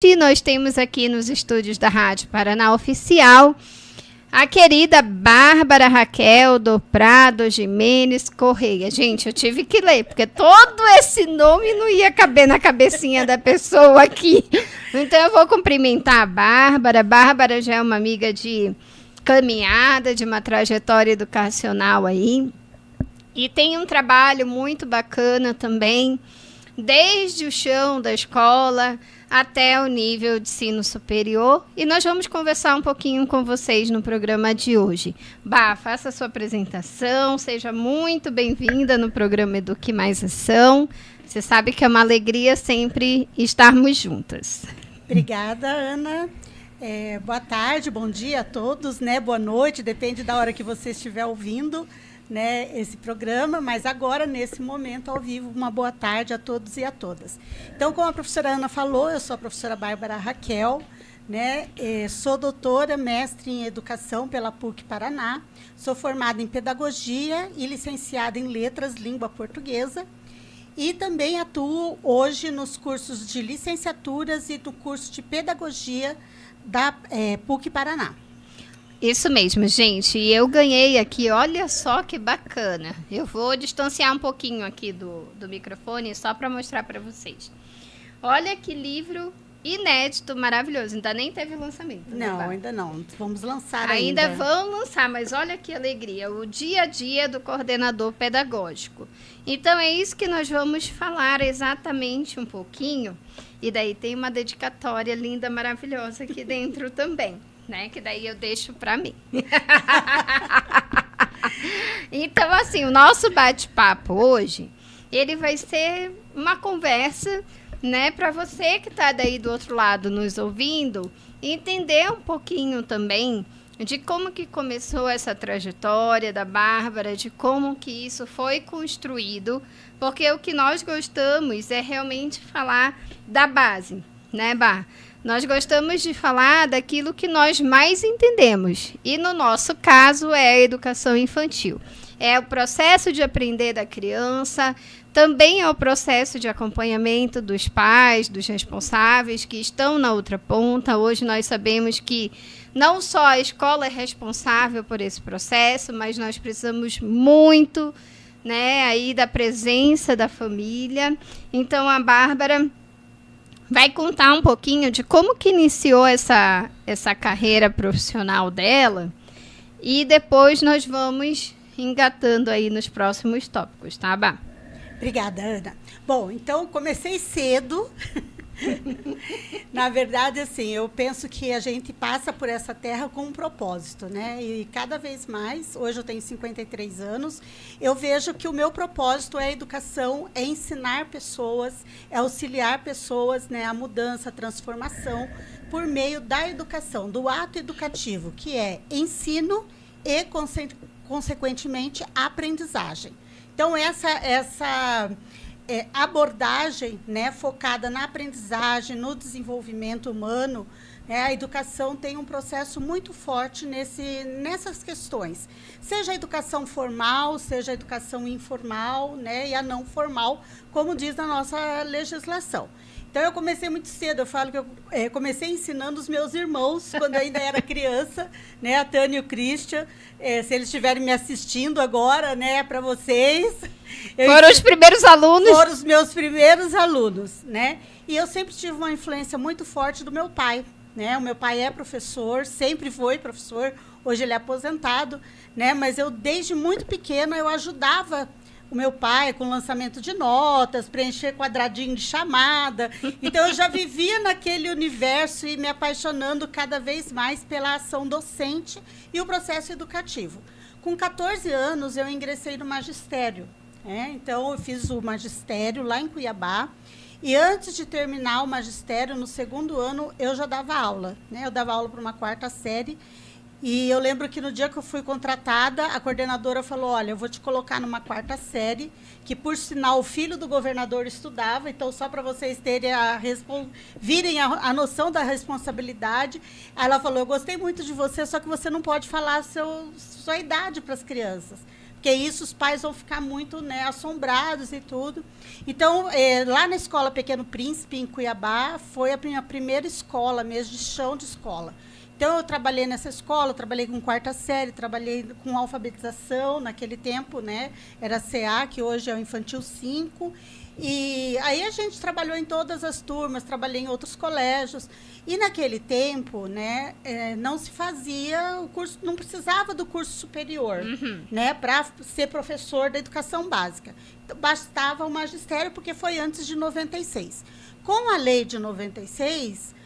hoje nós temos aqui nos estúdios da Rádio Paraná Oficial a querida Bárbara Raquel do Prado Jimenez Correia. Gente, eu tive que ler, porque todo esse nome não ia caber na cabecinha da pessoa aqui. Então eu vou cumprimentar a Bárbara. Bárbara já é uma amiga de caminhada, de uma trajetória educacional aí. E tem um trabalho muito bacana também, desde o chão da escola até o nível de ensino superior. E nós vamos conversar um pouquinho com vocês no programa de hoje. Bah, faça a sua apresentação, seja muito bem-vinda no programa Eduque Mais Ação. Você sabe que é uma alegria sempre estarmos juntas. Obrigada, Ana. Boa tarde, bom dia a todos, né? Boa noite, depende da hora que você estiver ouvindo, né, esse programa, mas agora, nesse momento, ao vivo, uma boa tarde a todos e a todas. Então, como a professora Ana falou, eu sou a professora Bárbara Raquel, né, sou doutora, mestre em educação pela PUC Paraná, sou formada em pedagogia e licenciada em letras, língua portuguesa, e também atuo hoje nos cursos de licenciaturas e no curso de pedagogia da PUC Paraná. Isso mesmo, gente. E eu ganhei aqui, olha só que bacana. Eu vou distanciar um pouquinho aqui do microfone só para mostrar para vocês. Olha que livro inédito, maravilhoso. Ainda nem teve lançamento. Não, ainda não. Vamos lançar ainda. Ainda Vão lançar, mas olha que alegria. O dia a dia do coordenador pedagógico. Então, é isso que nós vamos falar exatamente um pouquinho. E daí tem uma dedicatória linda, maravilhosa aqui dentro também. Né, que daí eu deixo para mim. Então, assim, o nosso bate-papo hoje, ele vai ser uma conversa, né, para você que está daí do outro lado nos ouvindo, entender um pouquinho também de como que começou essa trajetória da Bárbara, de como que isso foi construído, porque o que nós gostamos é realmente falar da base, né, Bárbara? Nós gostamos de falar daquilo que nós mais entendemos. E, no nosso caso, é a educação infantil. É o processo de aprender da criança, também é o processo de acompanhamento dos pais, dos responsáveis que estão na outra ponta. Hoje nós sabemos que não só a escola é responsável por esse processo, mas nós precisamos muito, né, aí da presença da família. Então, a Bárbara vai contar um pouquinho de como que iniciou essa carreira profissional dela e depois nós vamos engatando aí nos próximos tópicos, tá, Bá? Obrigada, Ana. Bom, então, comecei cedo. Na verdade, assim, eu penso que a gente passa por essa terra com um propósito, né? E cada vez mais, hoje eu tenho 53 anos, eu vejo que o meu propósito é a educação, é ensinar pessoas, é auxiliar pessoas, né, a mudança, a transformação, por meio da educação, do ato educativo, que é ensino e, consequentemente, aprendizagem. Então, essa abordagem, né, focada na aprendizagem, no desenvolvimento humano, a educação tem um processo muito forte nessas questões. Seja a educação formal, seja a educação informal, né, e a não formal, como diz a nossa legislação. Então, eu comecei muito cedo. Eu falo que eu comecei ensinando os meus irmãos, quando eu ainda era criança, né, a Tânia e o Christian. Se eles estiverem me assistindo agora, né, para vocês. Foram os primeiros alunos? Foram os meus primeiros alunos, né? E eu sempre tive uma influência muito forte do meu pai, né? O meu pai é professor, sempre foi professor, hoje ele é aposentado, né? Mas eu, desde muito pequena, eu ajudava o meu pai com lançamento de notas, preencher quadradinho de chamada. Então, eu já vivia naquele universo e me apaixonando cada vez mais pela ação docente e o processo educativo. Com 14 anos, eu ingressei no magistério. Então, eu fiz o magistério lá em Cuiabá. E antes de terminar o magistério, no segundo ano, eu já dava aula. Eu dava aula para uma 4ª série. E eu lembro que no dia que eu fui contratada, a coordenadora falou, olha, eu vou te colocar numa 4ª série, que, por sinal, o filho do governador estudava, então, só para vocês terem virem a noção da responsabilidade. Aí ela falou, eu gostei muito de você, só que você não pode falar sua idade para as crianças. porque isso os pais vão ficar muito, né, assombrados e tudo. Então, lá na Escola Pequeno Príncipe, em Cuiabá, foi a minha primeira escola mesmo, de chão de escola. Então, eu trabalhei nessa escola, trabalhei com quarta série, trabalhei com alfabetização naquele tempo, né? Era CA, que hoje é o Infantil 5. E aí a gente trabalhou em todas as turmas, trabalhei em outros colégios. E naquele tempo, né, não se fazia o curso, não precisava do curso superior, né, para ser professor da educação básica. Então, bastava o magistério, porque foi antes de 96. Com a lei de 96...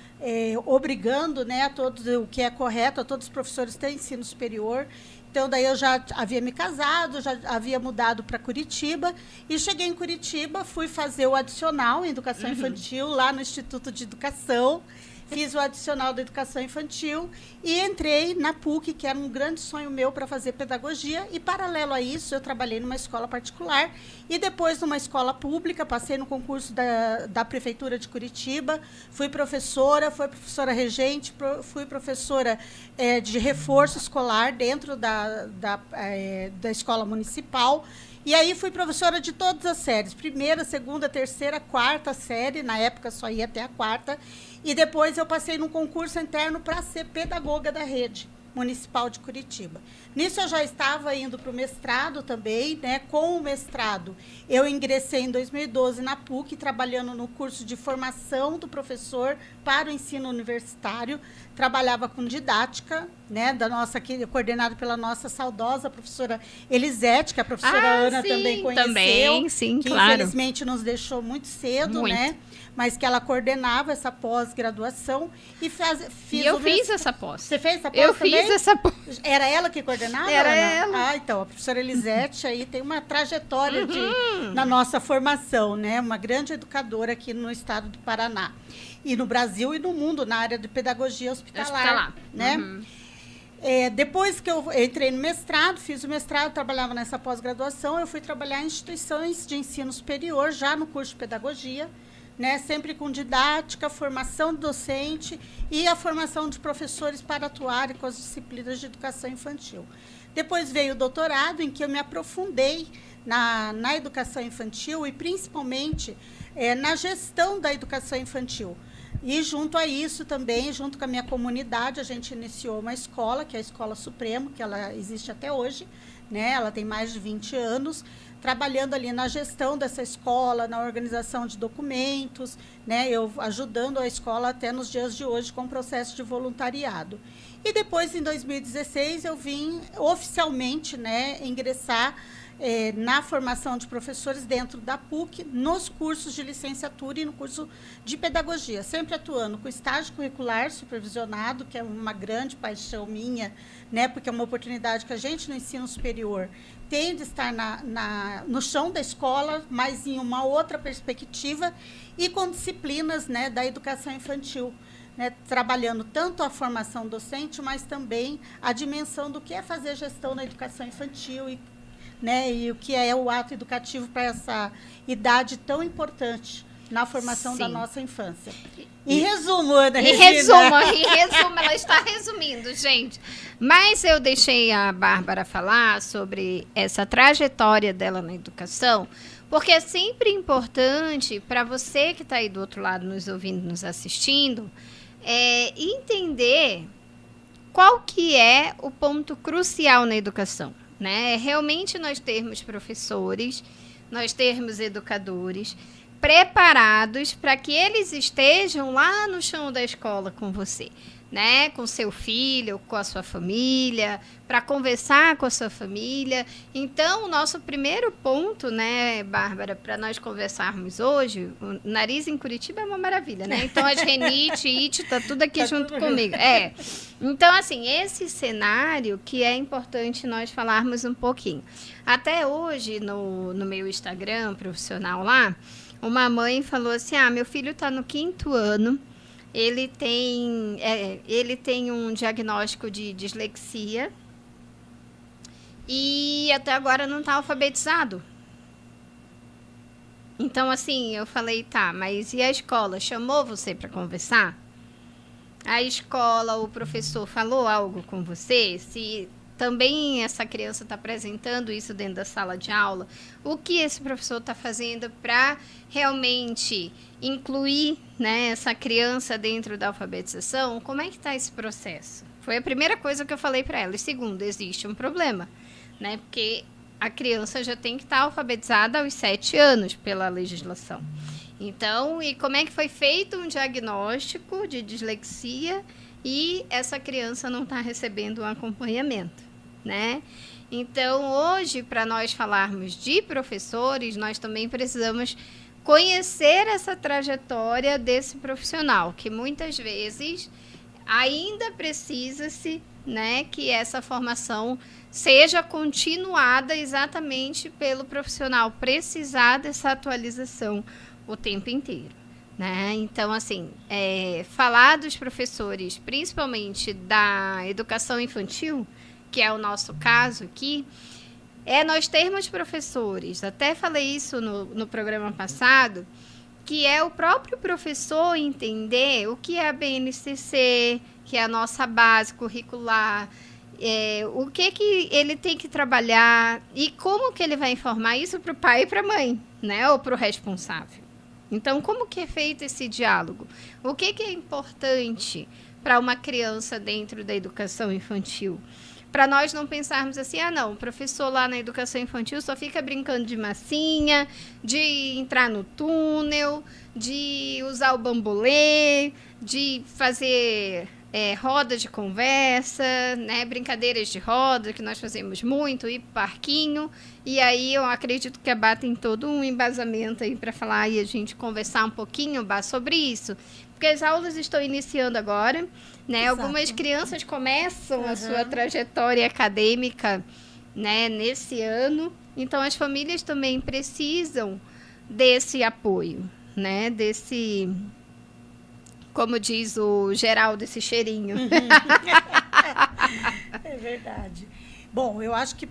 obrigando, né, a todos, o que é correto, a todos os professores terem ensino superior. Então, daí eu já havia me casado, já havia mudado para Curitiba, e cheguei em Curitiba, fui fazer o adicional em educação infantil, lá no Instituto de Educação. Fiz o adicional da educação infantil e entrei na PUC, que era um grande sonho meu para fazer pedagogia. E, paralelo a isso, eu trabalhei numa escola particular e depois numa escola pública. Passei no concurso da Prefeitura de Curitiba, fui professora regente, fui professora de reforço escolar dentro da escola municipal. E aí fui professora de todas as séries, primeira, segunda, terceira, quarta série, na época só ia até a quarta, e depois eu passei num concurso interno para ser pedagoga da rede municipal de Curitiba. Nisso eu já estava indo para o mestrado também, né? Com o mestrado eu ingressei em 2012 na PUC, trabalhando no curso de formação do professor para o ensino universitário. Trabalhava com didática, né, coordenado pela nossa saudosa professora Elisete, que a professora Ana também conheceu. Também, sim, que claro. Infelizmente nos deixou muito cedo, né? Mas que ela coordenava essa pós-graduação e fiz essa pós. Você fez essa pós também? Eu fiz essa pós. Era ela que coordenava? Era Ana? ela. Ah, então, a professora Elisete aí tem uma trajetória na nossa formação, né? Uma grande educadora aqui no estado do Paraná. E no Brasil e no mundo, na área de pedagogia hospitalar. Né? Depois que eu entrei no mestrado, fiz o mestrado, trabalhava nessa pós-graduação, eu fui trabalhar em instituições de ensino superior, já no curso de pedagogia, né, sempre com didática, formação docente e a formação de professores para atuarem com as disciplinas de educação infantil. Depois veio o doutorado, em que eu me aprofundei na educação infantil e, principalmente, na gestão da educação infantil. E, junto a isso também, junto com a minha comunidade, a gente iniciou uma escola, que é a Escola Supremo, que ela existe até hoje, né? Ela tem mais de 20 anos, trabalhando ali na gestão dessa escola, na organização de documentos, né? Eu ajudando a escola até nos dias de hoje com o processo de voluntariado. E depois, em 2016, eu vim oficialmente, né, ingressar na formação de professores dentro da PUC, nos cursos de licenciatura e no curso de pedagogia, sempre atuando com estágio curricular supervisionado, que é uma grande paixão minha, né, porque é uma oportunidade que a gente no ensino superior tem de estar no chão da escola, mas em uma outra perspectiva, e com disciplinas, né, da educação infantil, né, trabalhando tanto a formação docente, mas também a dimensão do que é fazer gestão na educação infantil e o que é o ato educativo para essa idade tão importante na formação da nossa infância. Em resumo, Ana Regina. Em resumo, ela está resumindo, gente. Mas eu deixei a Bárbara falar sobre essa trajetória dela na educação, porque é sempre importante para você que está aí do outro lado nos ouvindo, nos assistindo, entender qual que é o ponto crucial na educação. Né? Realmente nós termos professores, nós termos educadores preparados para que eles estejam lá no chão da escola com você, né? Com seu filho, com a sua família, para conversar com a sua família. Então, o nosso primeiro ponto, né, Bárbara, para nós conversarmos hoje, o nariz em Curitiba é uma maravilha, né? Então, as renite, ite, tá tudo aqui junto comigo. Então, assim, esse cenário que é importante nós falarmos um pouquinho. Até hoje, no meu Instagram profissional lá, uma mãe falou assim, meu filho está no 5º ano, ele tem um diagnóstico de dislexia e até agora não está alfabetizado. Então, assim, eu falei, tá, mas e a escola? Chamou você para conversar? A escola, o professor falou algo com você? Se também essa criança está apresentando isso dentro da sala de aula, o que esse professor está fazendo para realmente incluir, né, essa criança dentro da alfabetização, como é que está esse processo? Foi a primeira coisa que eu falei para ela. E segundo, existe um problema, né, porque a criança já tem que estar alfabetizada aos 7 anos pela legislação. Então, e como é que foi feito um diagnóstico de dislexia e essa criança não está recebendo um acompanhamento, né? Então, hoje, para nós falarmos de professores, nós também precisamos conhecer essa trajetória desse profissional, que muitas vezes ainda precisa-se, né, que essa formação seja continuada exatamente pelo profissional precisar dessa atualização o tempo inteiro. Né? Então, assim, falar dos professores, principalmente da educação infantil, que é o nosso caso aqui, nós termos professores, até falei isso no programa passado, que é o próprio professor entender o que é a BNCC, que é a nossa base curricular, o que ele tem que trabalhar e como que ele vai informar isso para o pai e para a mãe, né? Ou para o responsável. Então, como que é feito esse diálogo? O que é importante para uma criança dentro da educação infantil? Para nós não pensarmos assim, não, o professor lá na educação infantil só fica brincando de massinha, de entrar no túnel, de usar o bambolê, de fazer roda de conversa, né, brincadeiras de roda, que nós fazemos muito, ir para o parquinho. E aí eu acredito que a Bá tem todo um embasamento aí para falar e a gente conversar um pouquinho, Bá, sobre isso. Porque as aulas estão iniciando agora, né? Exato. Algumas crianças começam a sua trajetória acadêmica, né, nesse ano. Então, as famílias também precisam desse apoio, né? Desse, como diz o Geraldo, esse cheirinho. É verdade. Bom, eu acho que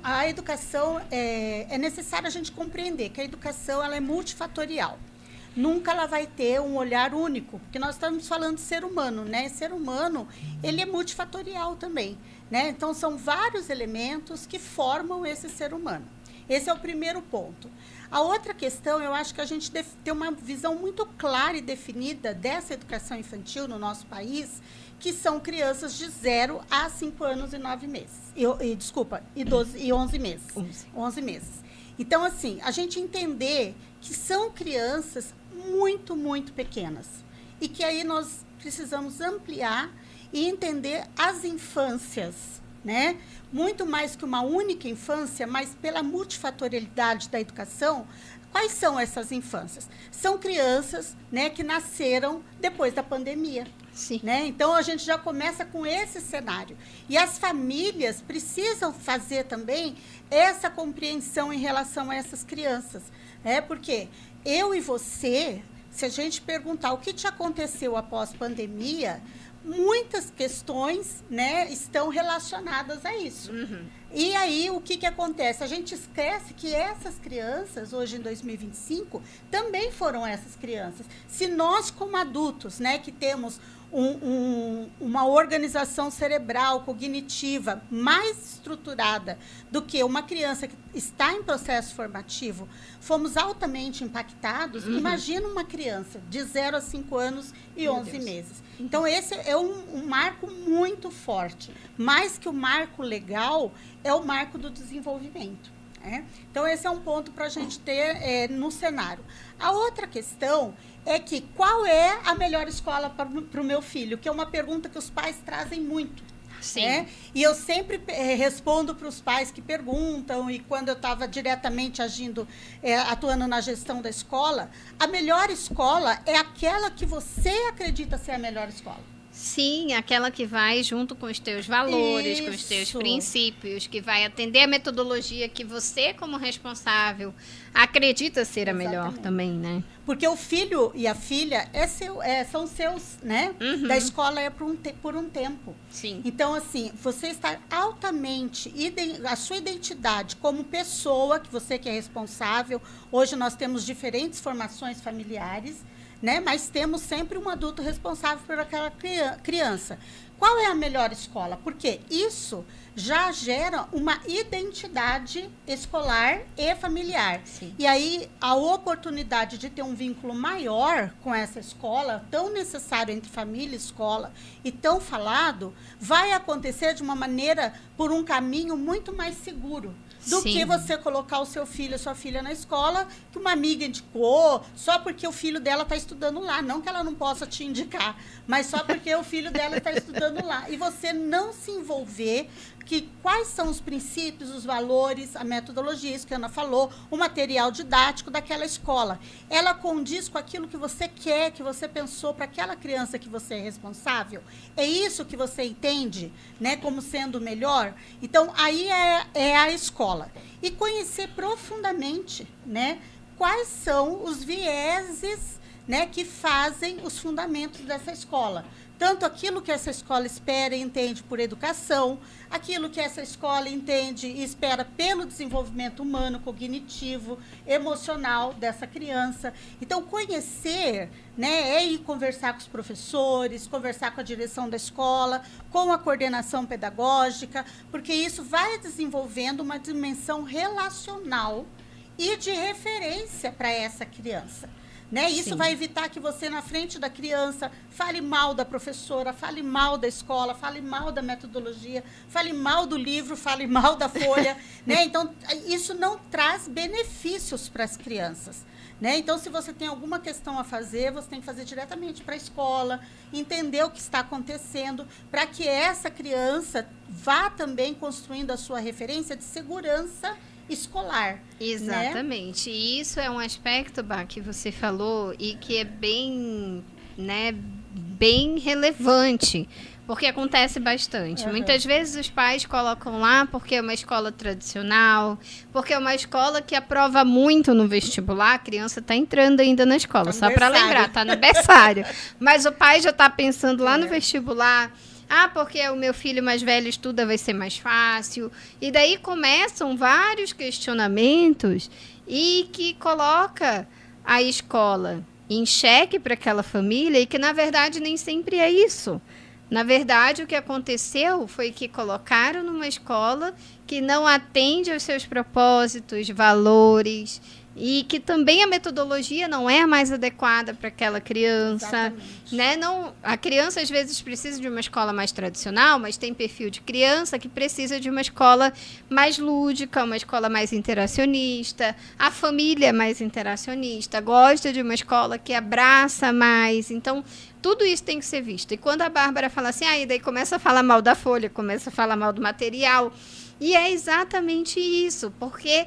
a educação, é necessário a gente compreender que a educação ela é multifatorial. Nunca ela vai ter um olhar único, porque nós estamos falando de ser humano, né? Ser humano, ele é multifatorial também, né? Então, são vários elementos que formam esse ser humano. Esse é o primeiro ponto. A outra questão, eu acho que a gente deve ter uma visão muito clara e definida dessa educação infantil no nosso país, que são crianças de 0 a 5 anos e 9 meses. E 11 meses. 11 meses. Então, assim, a gente entender que são crianças muito, muito pequenas. E que aí nós precisamos ampliar e entender as infâncias, né? Muito mais que uma única infância, mas pela multifatorialidade da educação. Quais são essas infâncias? São crianças, né, que nasceram depois da pandemia. Sim. Né? Então, a gente já começa com esse cenário. E as famílias precisam fazer também essa compreensão em relação a essas crianças. Porque eu e você, se a gente perguntar o que te aconteceu após pandemia, muitas questões, né, estão relacionadas a isso. E aí, o que acontece? A gente esquece que essas crianças, hoje em 2025, também foram essas crianças. Se nós, como adultos, né, que temos uma organização cerebral, cognitiva mais estruturada do que uma criança que está em processo formativo, fomos altamente impactados, imagina uma criança de 0 a 5 anos e 11 meses. Então, esse é um marco muito forte. Mais que o marco legal, é o marco do desenvolvimento. Então, esse é um ponto para a gente ter no cenário. A outra questão é que qual é a melhor escola para o meu filho? Que é uma pergunta que os pais trazem muito. Sim. E eu sempre respondo para os pais que perguntam, e quando eu estava diretamente atuando na gestão da escola, a melhor escola é aquela que você acredita ser a melhor escola. Sim, aquela que vai junto com os teus valores, com os teus princípios, que vai atender a metodologia que você, como responsável, acredita ser a melhor também, né? Porque o filho e a filha são seus, né? Da escola por um tempo. Sim. Então, assim, você está altamente, a sua identidade como pessoa, que você que é responsável, hoje nós temos diferentes formações familiares, né? Mas temos sempre um adulto responsável por aquela criança. Qual é a melhor escola? Porque isso já gera uma identidade escolar e familiar. Sim. E aí, a oportunidade de ter um vínculo maior com essa escola, tão necessário entre família e escola, e tão falado, vai acontecer de uma maneira, por um caminho muito mais seguro. Do Sim. que você colocar o seu filho, a sua filha na escola, que uma amiga indicou, só porque o filho dela está estudando lá. Não que ela não possa te indicar, mas só porque o filho dela está estudando lá. E você não se envolver, que quais são os princípios, os valores, a metodologia, isso que a Ana falou, o material didático daquela escola. Ela condiz com aquilo que você quer, que você pensou para aquela criança que você é responsável? É isso que você entende, né, como sendo melhor? Então, aí é a escola. E conhecer profundamente, né, quais são os vieses, né, que fazem os fundamentos dessa escola. Tanto aquilo que essa escola espera e entende por educação, aquilo que essa escola entende e espera pelo desenvolvimento humano, cognitivo, emocional dessa criança. Então, conhecer, né, é ir conversar com os professores, conversar com a direção da escola, com a coordenação pedagógica, porque isso vai desenvolvendo uma dimensão relacional e de referência para essa criança. Né? Isso vai evitar que você, na frente da criança, fale mal da professora, fale mal da escola, fale mal da metodologia, fale mal do livro, fale mal da folha. Né? Então, isso não traz benefícios para as crianças. Né? Então, se você tem alguma questão a fazer, você tem que fazer diretamente para a escola, entender o que está acontecendo, para que essa criança vá também construindo a sua referência de segurança escolar. Exatamente. Né? E isso é um aspecto, Bá, que você falou e que é bem, né, bem relevante, porque acontece bastante. Uhum. Muitas vezes os pais colocam lá porque é uma escola tradicional, porque é uma escola que aprova muito no vestibular, a criança está entrando ainda na escola, tá só para lembrar, está no berçário. Mas o pai já está pensando lá no vestibular. Ah, porque o meu filho mais velho estuda, vai ser mais fácil. E daí começam vários questionamentos e que coloca a escola em xeque para aquela família e que, na verdade, nem sempre é isso. Na verdade, o que aconteceu foi que colocaram numa escola que não atende aos seus propósitos, valores, e que também a metodologia não é a mais adequada para aquela criança. Né? Não, a criança, às vezes, precisa de uma escola mais tradicional, mas tem perfil de criança que precisa de uma escola mais lúdica, uma escola mais interacionista. A família é mais interacionista, gosta de uma escola que abraça mais. Então, tudo isso tem que ser visto. E quando a Bárbara fala assim, e daí começa a falar mal da folha, começa a falar mal do material. E é exatamente isso, porque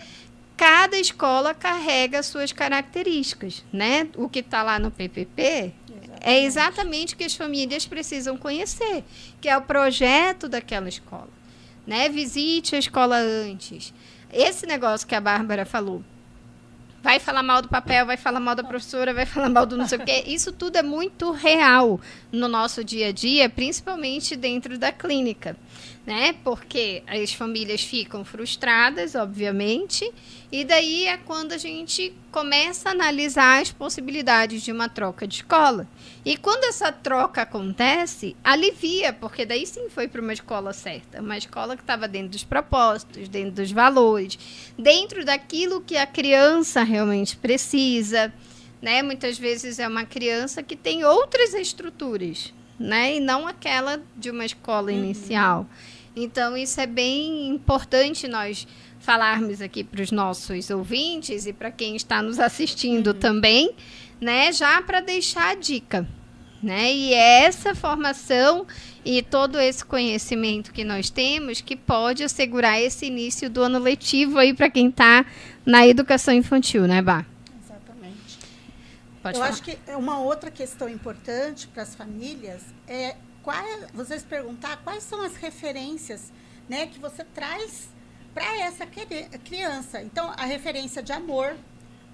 cada escola carrega suas características, né? O que está lá no PPP é exatamente o que as famílias precisam conhecer, que é o projeto daquela escola, né? Visite a escola antes. Esse negócio que a Bárbara falou, vai falar mal do papel, vai falar mal da professora, vai falar mal do não sei o quê. Isso tudo é muito real no nosso dia a dia, principalmente dentro da clínica, né? Porque as famílias ficam frustradas, obviamente, e daí é quando a gente começa a analisar as possibilidades de uma troca de escola. E quando essa troca acontece, alivia, porque daí sim foi para uma escola certa, uma escola que estava dentro dos propósitos, dentro dos valores, dentro daquilo que a criança realmente precisa, né? Muitas vezes é uma criança que tem outras estruturas, né? E não aquela de uma escola inicial. Então, isso é bem importante nós falarmos aqui para os nossos ouvintes e para quem está nos assistindo também, né? Já para deixar a dica, né? E é essa formação e todo esse conhecimento que nós temos que pode assegurar esse início do ano letivo aí para quem está na educação infantil, né, Bá? Exatamente. Pode Eu falar. acho que uma outra questão importante para as famílias é vocês perguntar quais são as referências, né, que você traz para essa criança. Então, a referência de amor,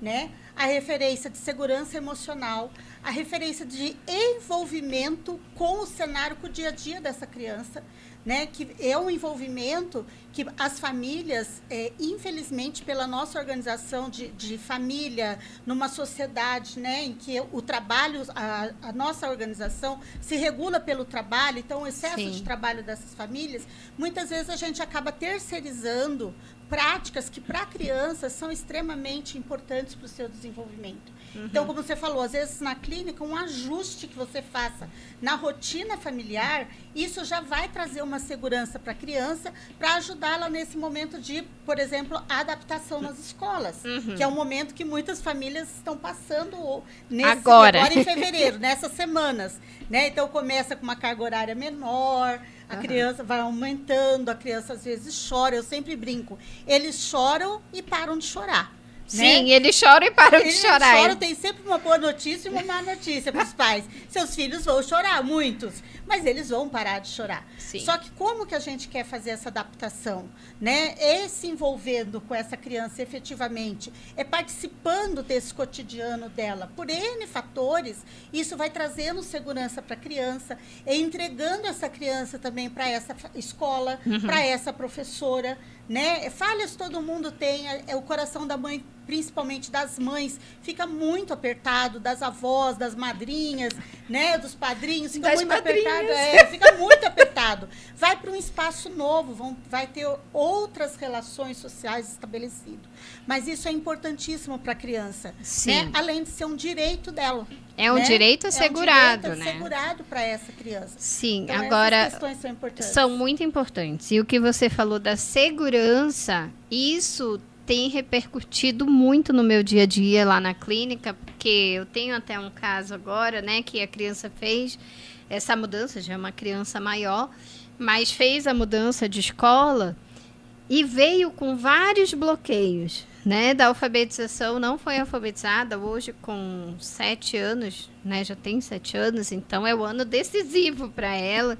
né, a referência de segurança emocional, a referência de envolvimento com o cenário, com o dia a dia dessa criança, né? Que é um envolvimento que as famílias, infelizmente, pela nossa organização de família, numa sociedade, né, em que o trabalho, a nossa organização se regula pelo trabalho, então o excesso Sim. de trabalho dessas famílias, muitas vezes a gente acaba terceirizando práticas que, para a criança, são extremamente importantes para o seu desenvolvimento. Então, como você falou, às vezes na clínica, um ajuste que você faça na rotina familiar, isso já vai trazer uma segurança para a criança, para ajudá-la nesse momento de, por exemplo, adaptação nas escolas, que é um momento que muitas famílias estão passando agora em fevereiro, nessas semanas, né? Então, começa com uma carga horária menor, a criança vai aumentando, a criança às vezes chora, eu sempre brinco, eles choram e param de chorar. Sim, né? eles choram e param de chorar. Eles choram, tem sempre uma boa notícia e uma má notícia para os pais. Seus filhos vão chorar, muitos, mas eles vão parar de chorar. Sim. Só que como que a gente quer fazer essa adaptação? Né? É se envolvendo com essa criança efetivamente, é participando desse cotidiano dela. Por N fatores, isso vai trazendo segurança para a criança, é entregando essa criança também para essa escola, para essa professora. Né? Falhas todo mundo tem, o coração da mãe, principalmente das mães, fica muito apertado, das avós, das madrinhas, né? Dos padrinhos, fica das muito madrinhas. apertado, fica muito apertado. Vai para um espaço novo, vai ter outras relações sociais estabelecidas. Mas isso é importantíssimo para a criança, né? Além de ser um direito dela. É um direito assegurado, né? Assegurado para essa criança. Sim, então, agora essas questões são importantes. São muito importantes. E o que você falou da segurança, isso tem repercutido muito no meu dia a dia lá na clínica, porque eu tenho até um caso agora, né, que a criança fez essa mudança, já é uma criança maior, mas fez a mudança de escola e veio com vários bloqueios, né, da alfabetização, não foi alfabetizada hoje com 7 anos, né, já tem 7 anos, então é o ano decisivo para ela,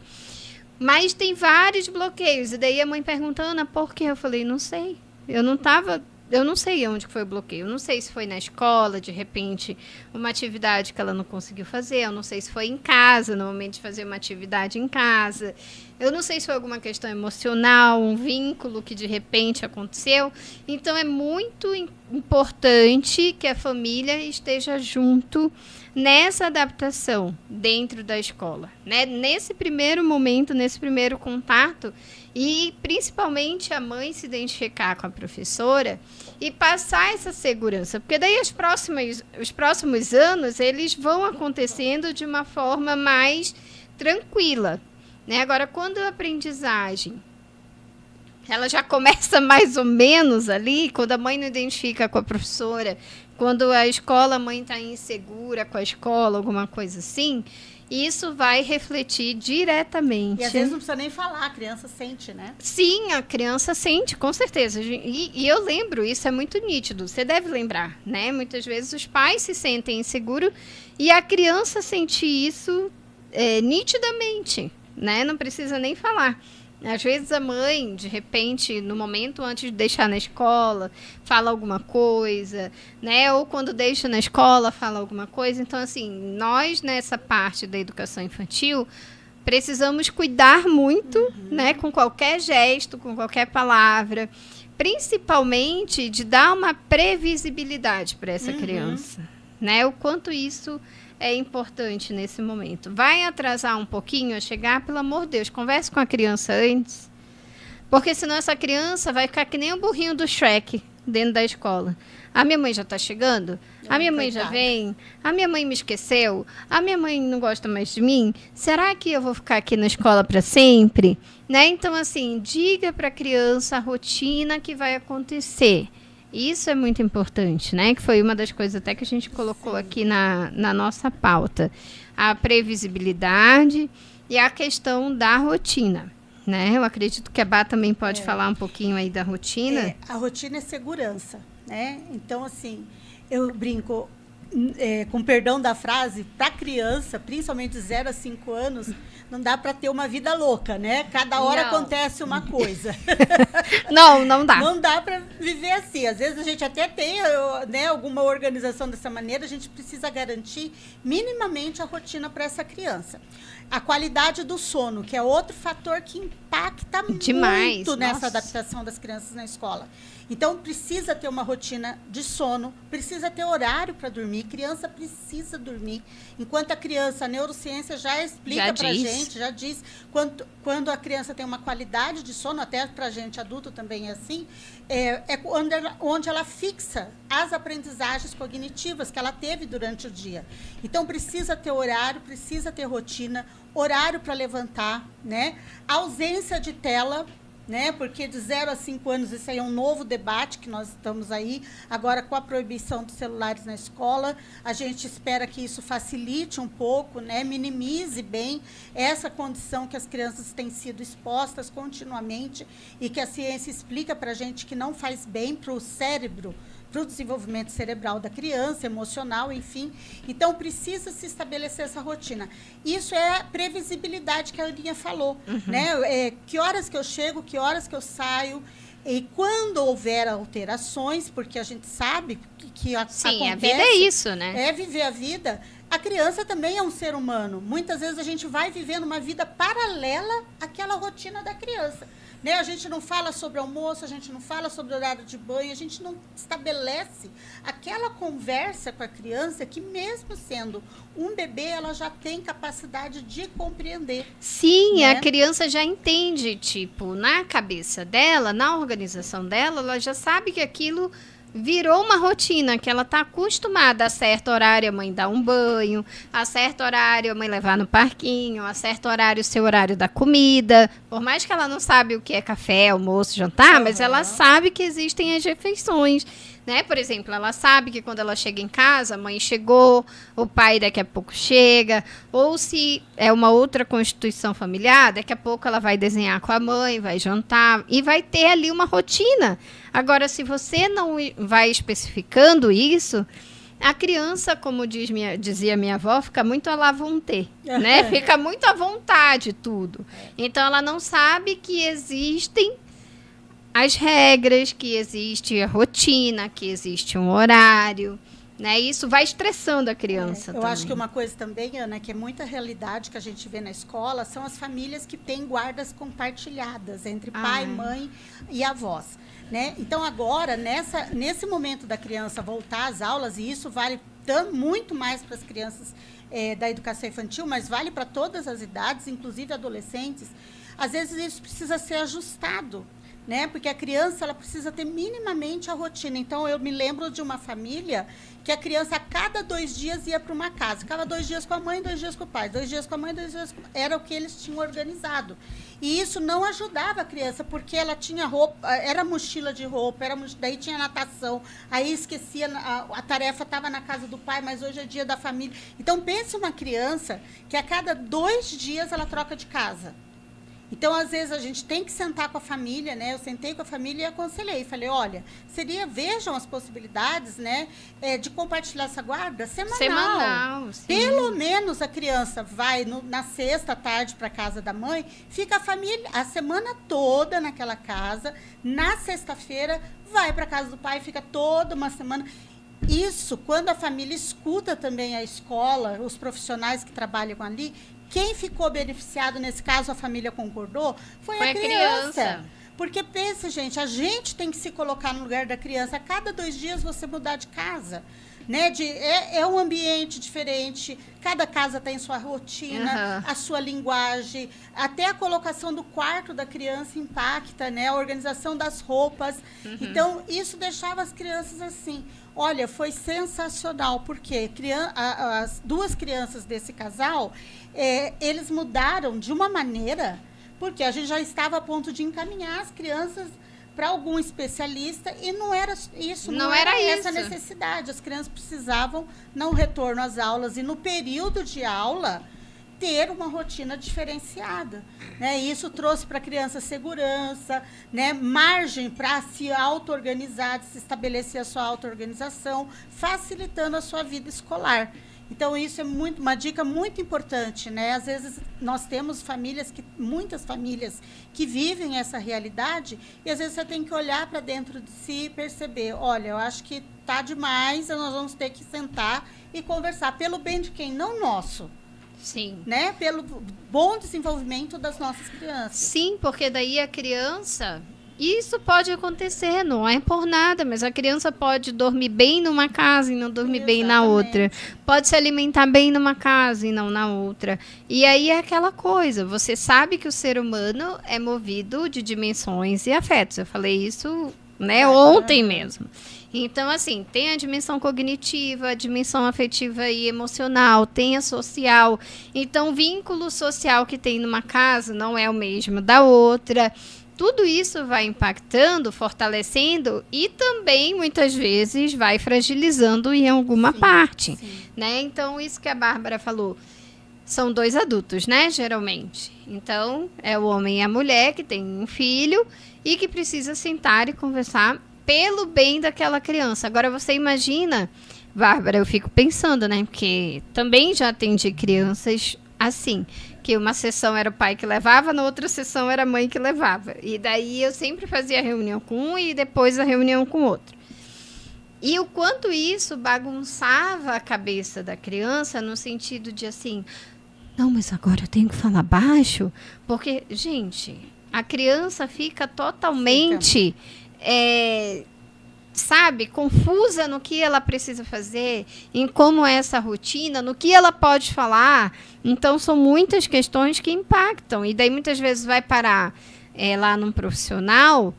mas tem vários bloqueios, e daí a mãe perguntando, por quê? Eu falei, não sei, eu não sei onde foi o bloqueio, eu não sei se foi na escola, de repente, uma atividade que ela não conseguiu fazer, eu não sei se foi em casa, no momento de fazer uma atividade em casa, eu não sei se foi alguma questão emocional, um vínculo que de repente aconteceu. Então, é muito importante que a família esteja junto nessa adaptação dentro da escola, né? Nesse primeiro momento, nesse primeiro contato, e principalmente a mãe se identificar com a professora e passar essa segurança, porque daí os próximos anos eles vão acontecendo de uma forma mais tranquila, né? Agora, quando a aprendizagem ela já começa mais ou menos ali, quando a mãe não identifica com a professora, quando a escola, a mãe está insegura com a escola, alguma coisa assim, isso vai refletir diretamente. E às vezes não precisa nem falar, a criança sente, né? Sim, a criança sente, com certeza. E eu lembro, isso é muito nítido, você deve lembrar, né? Muitas vezes os pais se sentem inseguros e a criança sente isso nitidamente, né? Não precisa nem falar. Às vezes a mãe, de repente, no momento antes de deixar na escola, fala alguma coisa, né? Ou quando deixa na escola, fala alguma coisa. Então, assim, nós, nessa parte da educação infantil, precisamos cuidar muito, né? Com qualquer gesto, com qualquer palavra. Principalmente de dar uma previsibilidade para essa criança, né? O quanto isso é importante nesse momento. Vai atrasar um pouquinho a chegar, pelo amor de Deus, converse com a criança antes, porque senão essa criança vai ficar que nem o burrinho do Shrek dentro da escola. A minha mãe já está chegando? A minha mãe já vem? A minha mãe me esqueceu? A minha mãe não gosta mais de mim? Será que eu vou ficar aqui na escola para sempre? Né? Então, assim, diga para a criança a rotina que vai acontecer. Isso é muito importante, né? Que foi uma das coisas até que a gente colocou aqui na nossa pauta. A previsibilidade e a questão da rotina, né? Eu acredito que a Bá também pode falar um pouquinho aí da rotina. A rotina é segurança, né? Então, assim, eu brinco, com perdão da frase, para criança, principalmente de 0 a 5 anos, não dá para ter uma vida louca, né? Cada hora acontece uma coisa. Não dá. Não dá para viver assim. Às vezes a gente até tem, né, alguma organização dessa maneira, a gente precisa garantir minimamente a rotina para essa criança. A qualidade do sono, que é outro fator que impacta muito nessa adaptação das crianças na escola. Então, precisa ter uma rotina de sono, precisa ter horário para dormir. Criança precisa dormir. Enquanto a criança, a neurociência já explica para a gente, já diz, quando a criança tem uma qualidade de sono, até para a gente adulto também é assim, onde ela fixa as aprendizagens cognitivas que ela teve durante o dia. Então, precisa ter horário, precisa ter rotina, horário para levantar, né? Ausência de tela, né? Porque de 0 a 5 anos, isso aí é um novo debate que nós estamos aí, agora com a proibição dos celulares na escola. A gente espera que isso facilite um pouco, né? Minimize bem essa condição que as crianças têm sido expostas continuamente e que a ciência explica para a gente que não faz bem para o cérebro, para o desenvolvimento cerebral da criança, emocional, enfim. Então, precisa se estabelecer essa rotina. Isso é a previsibilidade que a Aninha falou, né? Que horas que eu chego, que horas que eu saio, e quando houver alterações, porque a gente sabe que acontece. Sim, a vida é isso, né? É viver a vida. A criança também é um ser humano. Muitas vezes a gente vai vivendo uma vida paralela àquela rotina da criança. Né? A gente não fala sobre almoço, a gente não fala sobre horário de banho, a gente não estabelece aquela conversa com a criança que, mesmo sendo um bebê, ela já tem capacidade de compreender. Sim, né? A criança já entende, tipo, na cabeça dela, na organização dela, ela já sabe que aquilo virou uma rotina, que ela está acostumada a certo horário a mãe dar um banho, a certo horário a mãe levar no parquinho, a certo horário o seu horário da comida. Por mais que ela não sabe o que é café, almoço, jantar, mas ela sabe que existem as refeições. Né? Por exemplo, ela sabe que quando ela chega em casa, a mãe chegou, o pai daqui a pouco chega, ou se é uma outra constituição familiar, daqui a pouco ela vai desenhar com a mãe, vai jantar e vai ter ali uma rotina. Agora, se você não vai especificando isso, a criança, como dizia minha avó, fica muito à la vontade, né? Fica muito à vontade tudo. Então, ela não sabe que existem as regras, que existe a rotina, que existe um horário, né? Isso vai estressando a criança. Eu acho que uma coisa também, Ana, que é muita realidade que a gente vê na escola, são as famílias que têm guardas compartilhadas entre pai, mãe e avós. Né? Então, agora, nesse momento da criança voltar às aulas, e isso vale muito mais para as crianças da educação infantil, mas vale para todas as idades, inclusive adolescentes, às vezes isso precisa ser ajustado. Né? Porque a criança ela precisa ter minimamente a rotina. Então, eu me lembro de uma família que a criança, a cada 2 dias, ia para uma casa. Ficava 2 dias com a mãe, 2 dias com o pai. 2 dias com a mãe, 2 dias com o pai. Era o que eles tinham organizado. E isso não ajudava a criança, porque ela tinha roupa, era mochila de roupa, daí tinha natação. Aí esquecia, a tarefa estava na casa do pai, mas hoje é dia da família. Então, pense uma criança que a cada 2 dias ela troca de casa. Então, às vezes, a gente tem que sentar com a família, né? Eu sentei com a família e aconselhei. Falei, olha, vejam as possibilidades, né? De compartilhar essa guarda semanal. Sim. Pelo menos a criança vai na sexta à tarde para a casa da mãe, fica a família a semana toda naquela casa. Na sexta-feira, vai para a casa do pai, fica toda uma semana. Isso, quando a família escuta também a escola, os profissionais que trabalham ali, quem ficou beneficiado, nesse caso, a família concordou, foi a criança. Porque pensa, gente, a gente tem que se colocar no lugar da criança. A cada 2 dias você mudar de casa. Né? É um ambiente diferente, cada casa tem sua rotina, a sua linguagem, até a colocação do quarto da criança impacta, né? A organização das roupas. Então, isso deixava as crianças assim. Olha, foi sensacional, porque as 2 crianças desse casal, eles mudaram de uma maneira, porque a gente já estava a ponto de encaminhar as crianças para algum especialista, e não era isso, não era essa necessidade. As crianças precisavam, no retorno às aulas e no período de aula, ter uma rotina diferenciada, né? E isso trouxe para a criança segurança, né? Margem para se auto-organizar, se estabelecer a sua auto-organização, facilitando a sua vida escolar. Então, isso é uma dica muito importante, né? Às vezes, nós temos muitas famílias que vivem essa realidade, e às vezes você tem que olhar para dentro de si e perceber, olha, eu acho que está demais, nós vamos ter que sentar e conversar, pelo bem de quem? Não nosso. Sim. Né? Pelo bom desenvolvimento das nossas crianças. Sim, porque daí a criança... Isso pode acontecer, não é por nada, mas a criança pode dormir bem numa casa e não dormir bem na outra. Pode se alimentar bem numa casa e não na outra. E aí é aquela coisa, você sabe que o ser humano é movido de dimensões e afetos. Eu falei isso, né, ontem mesmo. Então, assim, tem a dimensão cognitiva, a dimensão afetiva e emocional, tem a social. Então, o vínculo social que tem numa casa não é o mesmo da outra. Tudo isso vai impactando, fortalecendo e também, muitas vezes, vai fragilizando em alguma parte. Né? Então, isso que a Bárbara falou, são 2 adultos, né, geralmente. Então, é o homem e a mulher que tem um filho e que precisa sentar e conversar pelo bem daquela criança. Agora, você imagina, Bárbara, eu fico pensando, né, porque também já atendi crianças assim, que uma sessão era o pai que levava, na outra sessão era a mãe que levava. E daí eu sempre fazia a reunião com um e depois a reunião com o outro. E o quanto isso bagunçava a cabeça da criança no sentido de assim, não, mas agora eu tenho que falar baixo, porque, gente, a criança fica totalmente... sabe, confusa no que ela precisa fazer, em como é essa rotina, no que ela pode falar. Então, são muitas questões que impactam. E daí, muitas vezes, vai parar lá num profissional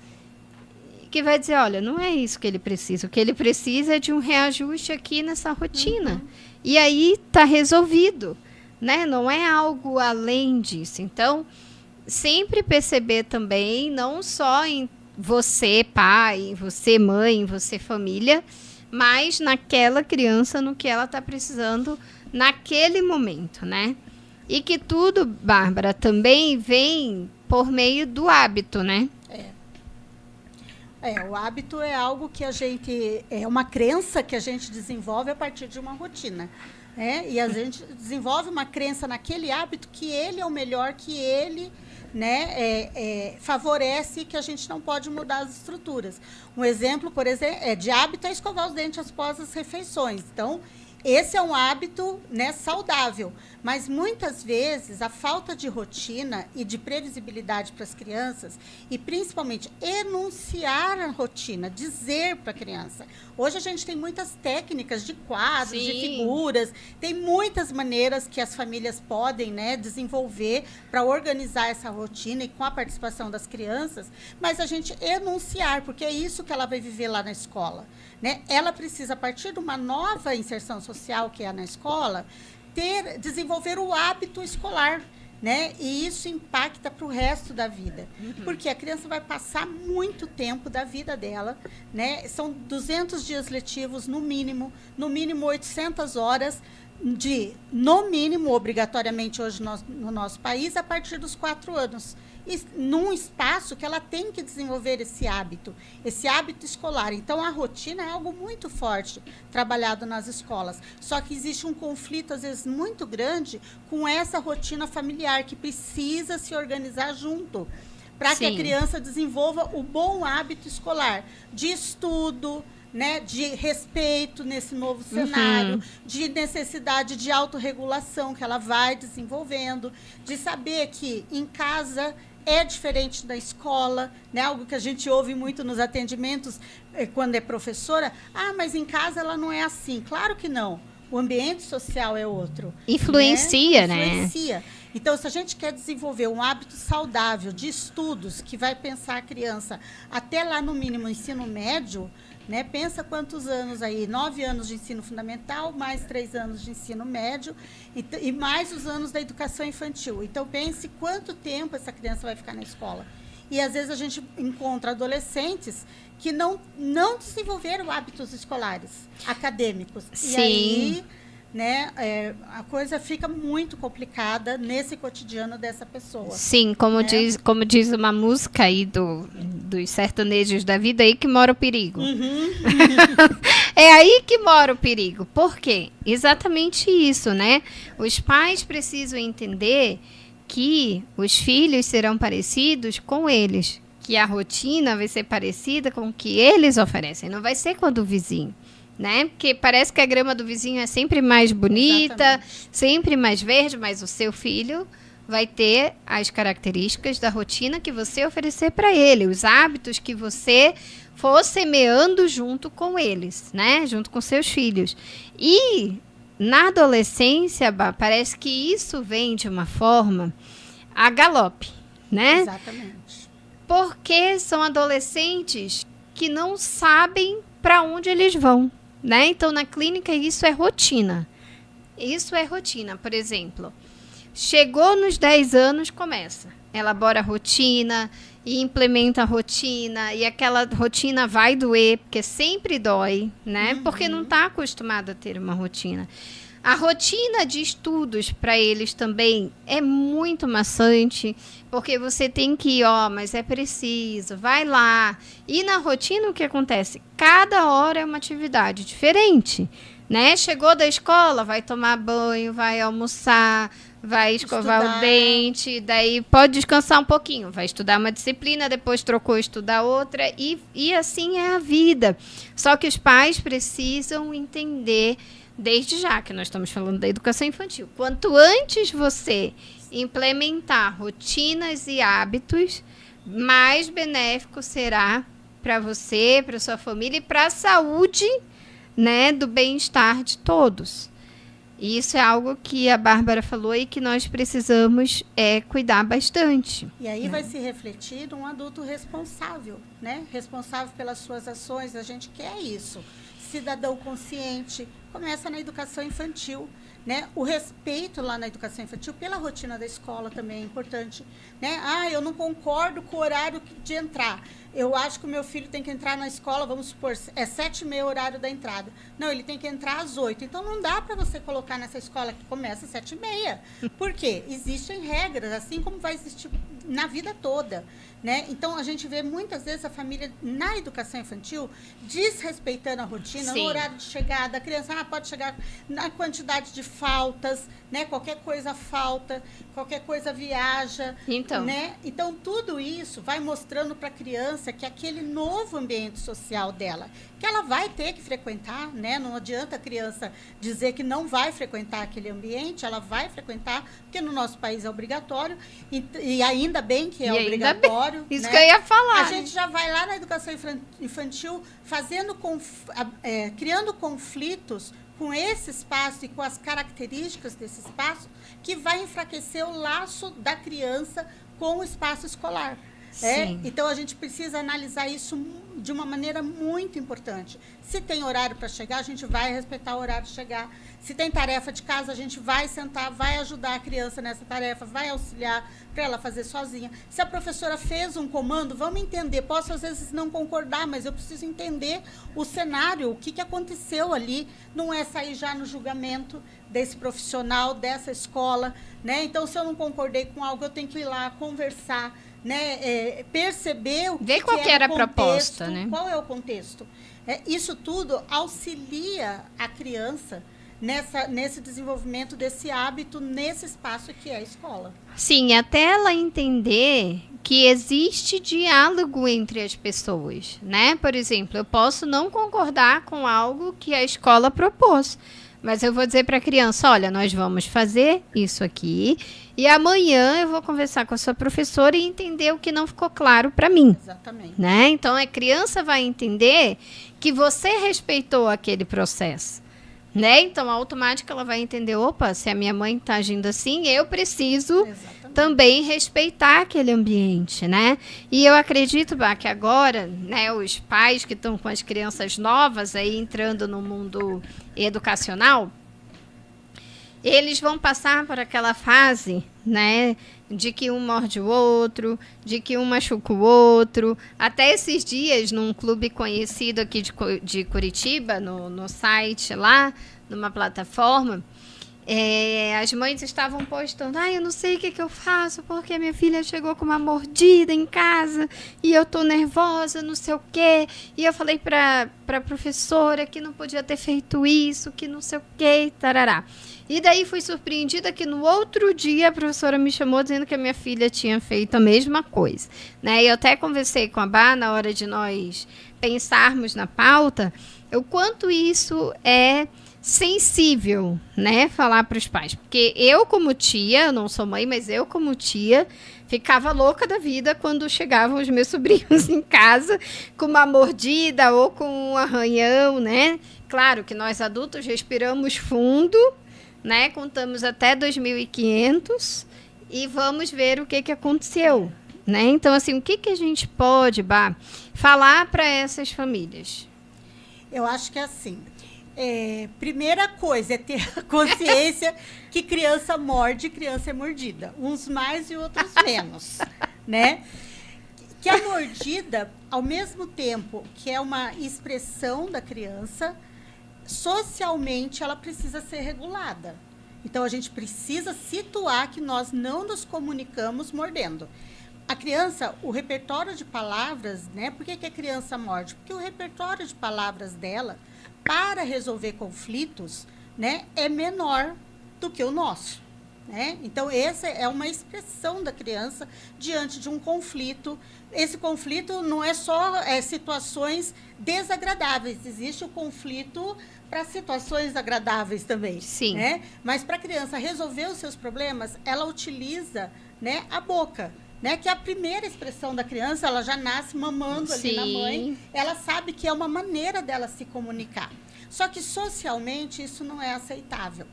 que vai dizer, olha, não é isso que ele precisa. O que ele precisa é de um reajuste aqui nessa rotina. E aí, está resolvido. Né? Não é algo além disso. Então, sempre perceber também, não só em você, pai, você, mãe, você, família, mas naquela criança, no que ela está precisando naquele momento, né? E que tudo, Bárbara, também vem por meio do hábito, né? O hábito é algo que a gente... É uma crença que a gente desenvolve a partir de uma rotina. E a gente desenvolve uma crença naquele hábito que ele é o melhor, que ele... Né, favorece que a gente não pode mudar as estruturas. Um exemplo, por exemplo, de hábito é escovar os dentes após as refeições. Então, esse é um hábito, né, saudável. Mas, muitas vezes, a falta de rotina e de previsibilidade para as crianças, e principalmente anunciar a rotina, dizer para a criança. Hoje a gente tem muitas técnicas de quadros, de figuras, tem muitas maneiras que as famílias podem, né, desenvolver para organizar essa rotina e com a participação das crianças, mas a gente enunciar, porque é isso que ela vai viver lá na escola. Né? Ela precisa, a partir de uma nova inserção social que é na escola, desenvolver o hábito escolar. Né? E isso impacta para o resto da vida. Porque a criança vai passar muito tempo da vida dela. Né? São 200 dias letivos, no mínimo 800 horas, no mínimo, obrigatoriamente hoje no nosso país, a partir dos 4 anos. E num espaço que ela tem que desenvolver esse hábito escolar. Então, a rotina é algo muito forte trabalhado nas escolas. Só que existe um conflito, às vezes, muito grande com essa rotina familiar, que precisa se organizar junto, para que a criança desenvolva o bom hábito escolar, de estudo, né, de respeito nesse novo cenário, de necessidade de autorregulação que ela vai desenvolvendo, de saber que em casa é diferente da escola, né? Algo que a gente ouve muito nos atendimentos quando é professora. Ah, mas em casa ela não é assim. Claro que não. O ambiente social é outro. Influencia, né? Influencia. Então, se a gente quer desenvolver um hábito saudável de estudos, que vai pensar a criança até lá no mínimo ensino médio, né? Pensa quantos anos aí, 9 anos de ensino fundamental, mais 3 anos de ensino médio e mais os anos da educação infantil. Então, pense quanto tempo essa criança vai ficar na escola. E, às vezes, a gente encontra adolescentes que não desenvolveram hábitos escolares, acadêmicos. Sim. E aí né, a coisa fica muito complicada nesse cotidiano dessa pessoa. Sim, como, né? como diz uma música aí dos sertanejos da vida, aí que mora o perigo. Uhum. É aí que mora o perigo. Por quê? Exatamente isso, né? Os pais precisam entender que os filhos serão parecidos com eles, que a rotina vai ser parecida com o que eles oferecem, não vai ser com a do vizinho. Né? Porque parece que a grama do vizinho é sempre mais bonita, exatamente, sempre mais verde, mas o seu filho vai ter as características da rotina que você oferecer para ele, os hábitos que você for semeando junto com eles, né? Junto com seus filhos. E na adolescência, parece que isso vem de uma forma a galope, né? Exatamente. Porque são adolescentes que não sabem para onde eles vão. Né? Então, na clínica, isso é rotina. Isso é rotina. Por exemplo, chegou nos 10 anos, começa. Elabora a rotina e implementa a rotina. E aquela rotina vai doer, porque sempre dói, né? Uhum. Porque não está acostumado a ter uma rotina. A rotina de estudos para eles também é muito maçante, porque você tem que ir, mas é preciso, vai lá. E na rotina o que acontece? Cada hora é uma atividade diferente, né? Chegou da escola, vai tomar banho, vai almoçar, vai escovar o dente, daí pode descansar um pouquinho, vai estudar uma disciplina, depois trocou, estudar outra, e assim é a vida. Só que os pais precisam entender, desde já que nós estamos falando da educação infantil, quanto antes você implementar rotinas e hábitos, mais benéfico será para você, para sua família e para a saúde, né, do bem-estar de todos. E isso é algo que a Bárbara falou e que nós precisamos cuidar bastante. E aí vai se refletir um adulto responsável, né? Responsável pelas suas ações. A gente quer isso. Cidadão consciente, começa na educação infantil, né? O respeito lá na educação infantil pela rotina da escola também é importante, né? Eu não concordo com o horário de entrar. Eu acho que o meu filho tem que entrar na escola, vamos supor, é 7h30 o horário da entrada. Não, ele tem que entrar às 8h. Então, não dá para você colocar nessa escola que começa às 7h30. Por quê? Existem regras, assim como vai existir na vida toda, né? Então, a gente vê muitas vezes a família na educação infantil desrespeitando a rotina, sim, no horário de chegada. A criança pode chegar na quantidade de faltas, né? Qualquer coisa falta, qualquer coisa viaja, então, né? Então, tudo isso vai mostrando para a criança que aquele novo ambiente social dela, que ela vai ter que frequentar, né? Não adianta a criança dizer que não vai frequentar aquele ambiente, ela vai frequentar, porque no nosso país é obrigatório, e ainda bem que é obrigatório. Isso, né? Que eu ia falar. A gente já vai lá na educação infantil criando conflitos com esse espaço e com as características desse espaço, que vai enfraquecer o laço da criança com o espaço escolar. Então, a gente precisa analisar isso de uma maneira muito importante. Se tem horário para chegar, a gente vai respeitar o horário de chegar. Se tem tarefa de casa, a gente vai sentar, vai ajudar a criança nessa tarefa, vai auxiliar para ela fazer sozinha. Se a professora fez um comando, vamos entender. Posso, às vezes, não concordar, mas eu preciso entender o cenário, o que aconteceu ali. Não é sair já no julgamento desse profissional, dessa escola, né? Então, se eu não concordei com algo, eu tenho que ir lá conversar, né? Perceber o ver qual que era a proposta, né? Qual é o contexto. Isso tudo auxilia a criança nesse desenvolvimento desse hábito, nesse espaço que é a escola. Sim, até ela entender que existe diálogo entre as pessoas, né? Por exemplo, eu posso não concordar com algo que a escola propôs, mas eu vou dizer para a criança, olha, nós vamos fazer isso aqui e amanhã eu vou conversar com a sua professora e entender o que não ficou claro para mim. Exatamente. Né? Então, a criança vai entender que você respeitou aquele processo. Né? Então, automático ela vai entender, opa, se a minha mãe está agindo assim, eu preciso também respeitar aquele ambiente, né? E eu acredito, que agora, né, os pais que estão com as crianças novas aí entrando no mundo educacional, eles vão passar por aquela fase, né, de que um morde o outro, de que um machuca o outro. Até esses dias, num clube conhecido aqui de Curitiba, no site lá, numa plataforma, as mães estavam postando, eu não sei o que eu faço, porque minha filha chegou com uma mordida em casa e eu tô nervosa, não sei o quê. E eu falei pra professora que não podia ter feito isso, que não sei o quê, tarará. E daí fui surpreendida que no outro dia a professora me chamou dizendo que a minha filha tinha feito a mesma coisa, né? E eu até conversei com a Bá na hora de nós pensarmos na pauta, o quanto isso é sensível, né, falar para os pais. Porque eu, como tia, eu não sou mãe, mas eu, como tia, ficava louca da vida quando chegavam os meus sobrinhos em casa com uma mordida ou com um arranhão, né? Claro que nós adultos respiramos fundo, né? Contamos até 2.500 e vamos ver o que aconteceu, né? Então, assim, o que a gente pode, Bá, falar para essas famílias? Eu acho que é assim. Primeira coisa é ter a consciência que criança morde, criança é mordida. Uns mais e outros menos, né? Que a mordida, ao mesmo tempo que é uma expressão da criança, socialmente ela precisa ser regulada. Então, a gente precisa situar que nós não nos comunicamos mordendo. A criança, o repertório de palavras, né? Por que a criança morde? Porque o repertório de palavras dela, para resolver conflitos, né, é menor do que o nosso, né? Então, essa é uma expressão da criança diante de um conflito. Esse conflito não é só situações desagradáveis, existe o conflito para situações agradáveis também. Sim. Né? Mas para a criança resolver os seus problemas, ela utiliza, né, a boca. Né, que é a primeira expressão da criança, ela já nasce mamando ali na mãe, ela sabe que é uma maneira dela se comunicar. Só que socialmente isso não é aceitável.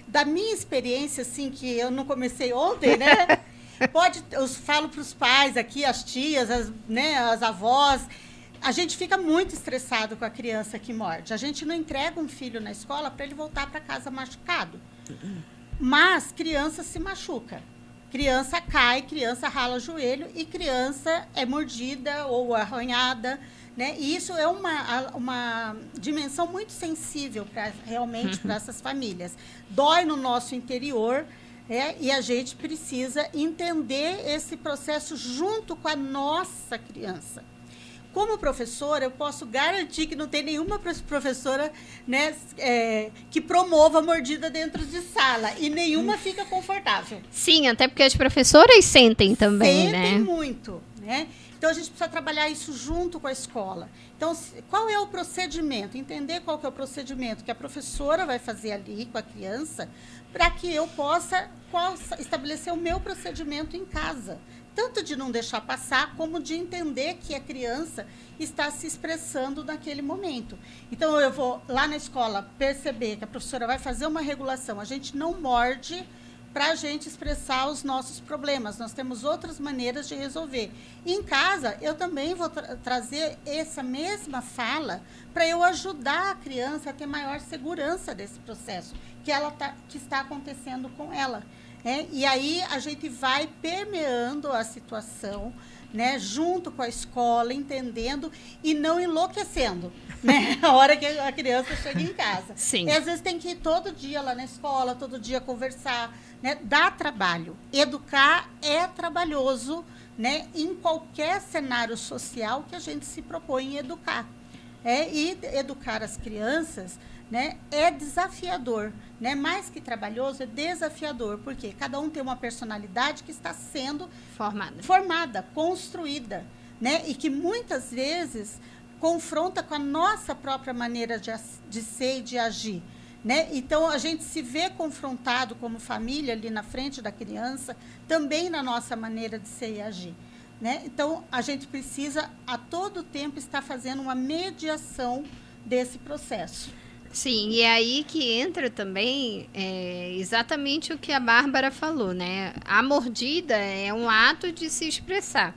Da minha experiência, assim, que eu não comecei ontem, né? Eu falo para os pais aqui, as tias, as avós, a gente fica muito estressado com a criança que morde. A gente não entrega um filho na escola para ele voltar para casa machucado. Mas criança se machuca. Criança cai, criança rala o joelho e criança é mordida ou arranhada, né? E isso é uma dimensão muito sensível realmente para essas famílias. Dói no nosso interior, e a gente precisa entender esse processo junto com a nossa criança. Como professora, eu posso garantir que não tem nenhuma professora, né, que promova a mordida dentro de sala. E nenhuma fica confortável. Sim, até porque as professoras sentem também, né? Sentem muito, né? Então, a gente precisa trabalhar isso junto com a escola. Então, qual é o procedimento? Entender qual que é o procedimento que a professora vai fazer ali com a criança para que eu possa estabelecer o meu procedimento em casa. Tanto de não deixar passar, como de entender que a criança está se expressando naquele momento. Então, eu vou lá na escola perceber que a professora vai fazer uma regulação. A gente não morde para a gente expressar os nossos problemas. Nós temos outras maneiras de resolver. E em casa, eu também vou trazer essa mesma fala para eu ajudar a criança a ter maior segurança desse processo que está acontecendo com ela. E aí a gente vai permeando a situação, né, junto com a escola, entendendo e não enlouquecendo, né, a hora que a criança chega em casa. Sim. E às vezes tem que ir todo dia lá na escola, todo dia conversar, né, dá trabalho. Educar é trabalhoso, né, em qualquer cenário social que a gente se propõe em educar. E educar as crianças, né, é desafiador, né? Mais que trabalhoso, é desafiador, porque cada um tem uma personalidade que está sendo formada, construída, né? E que muitas vezes confronta com a nossa própria maneira de ser e de agir, né? Então, a gente se vê confrontado como família ali na frente da criança, também na nossa maneira de ser e agir. Né? Então, a gente precisa, a todo tempo, estar fazendo uma mediação desse processo. Sim, e é aí que entra também exatamente o que a Bárbara falou, né? A mordida é um ato de se expressar.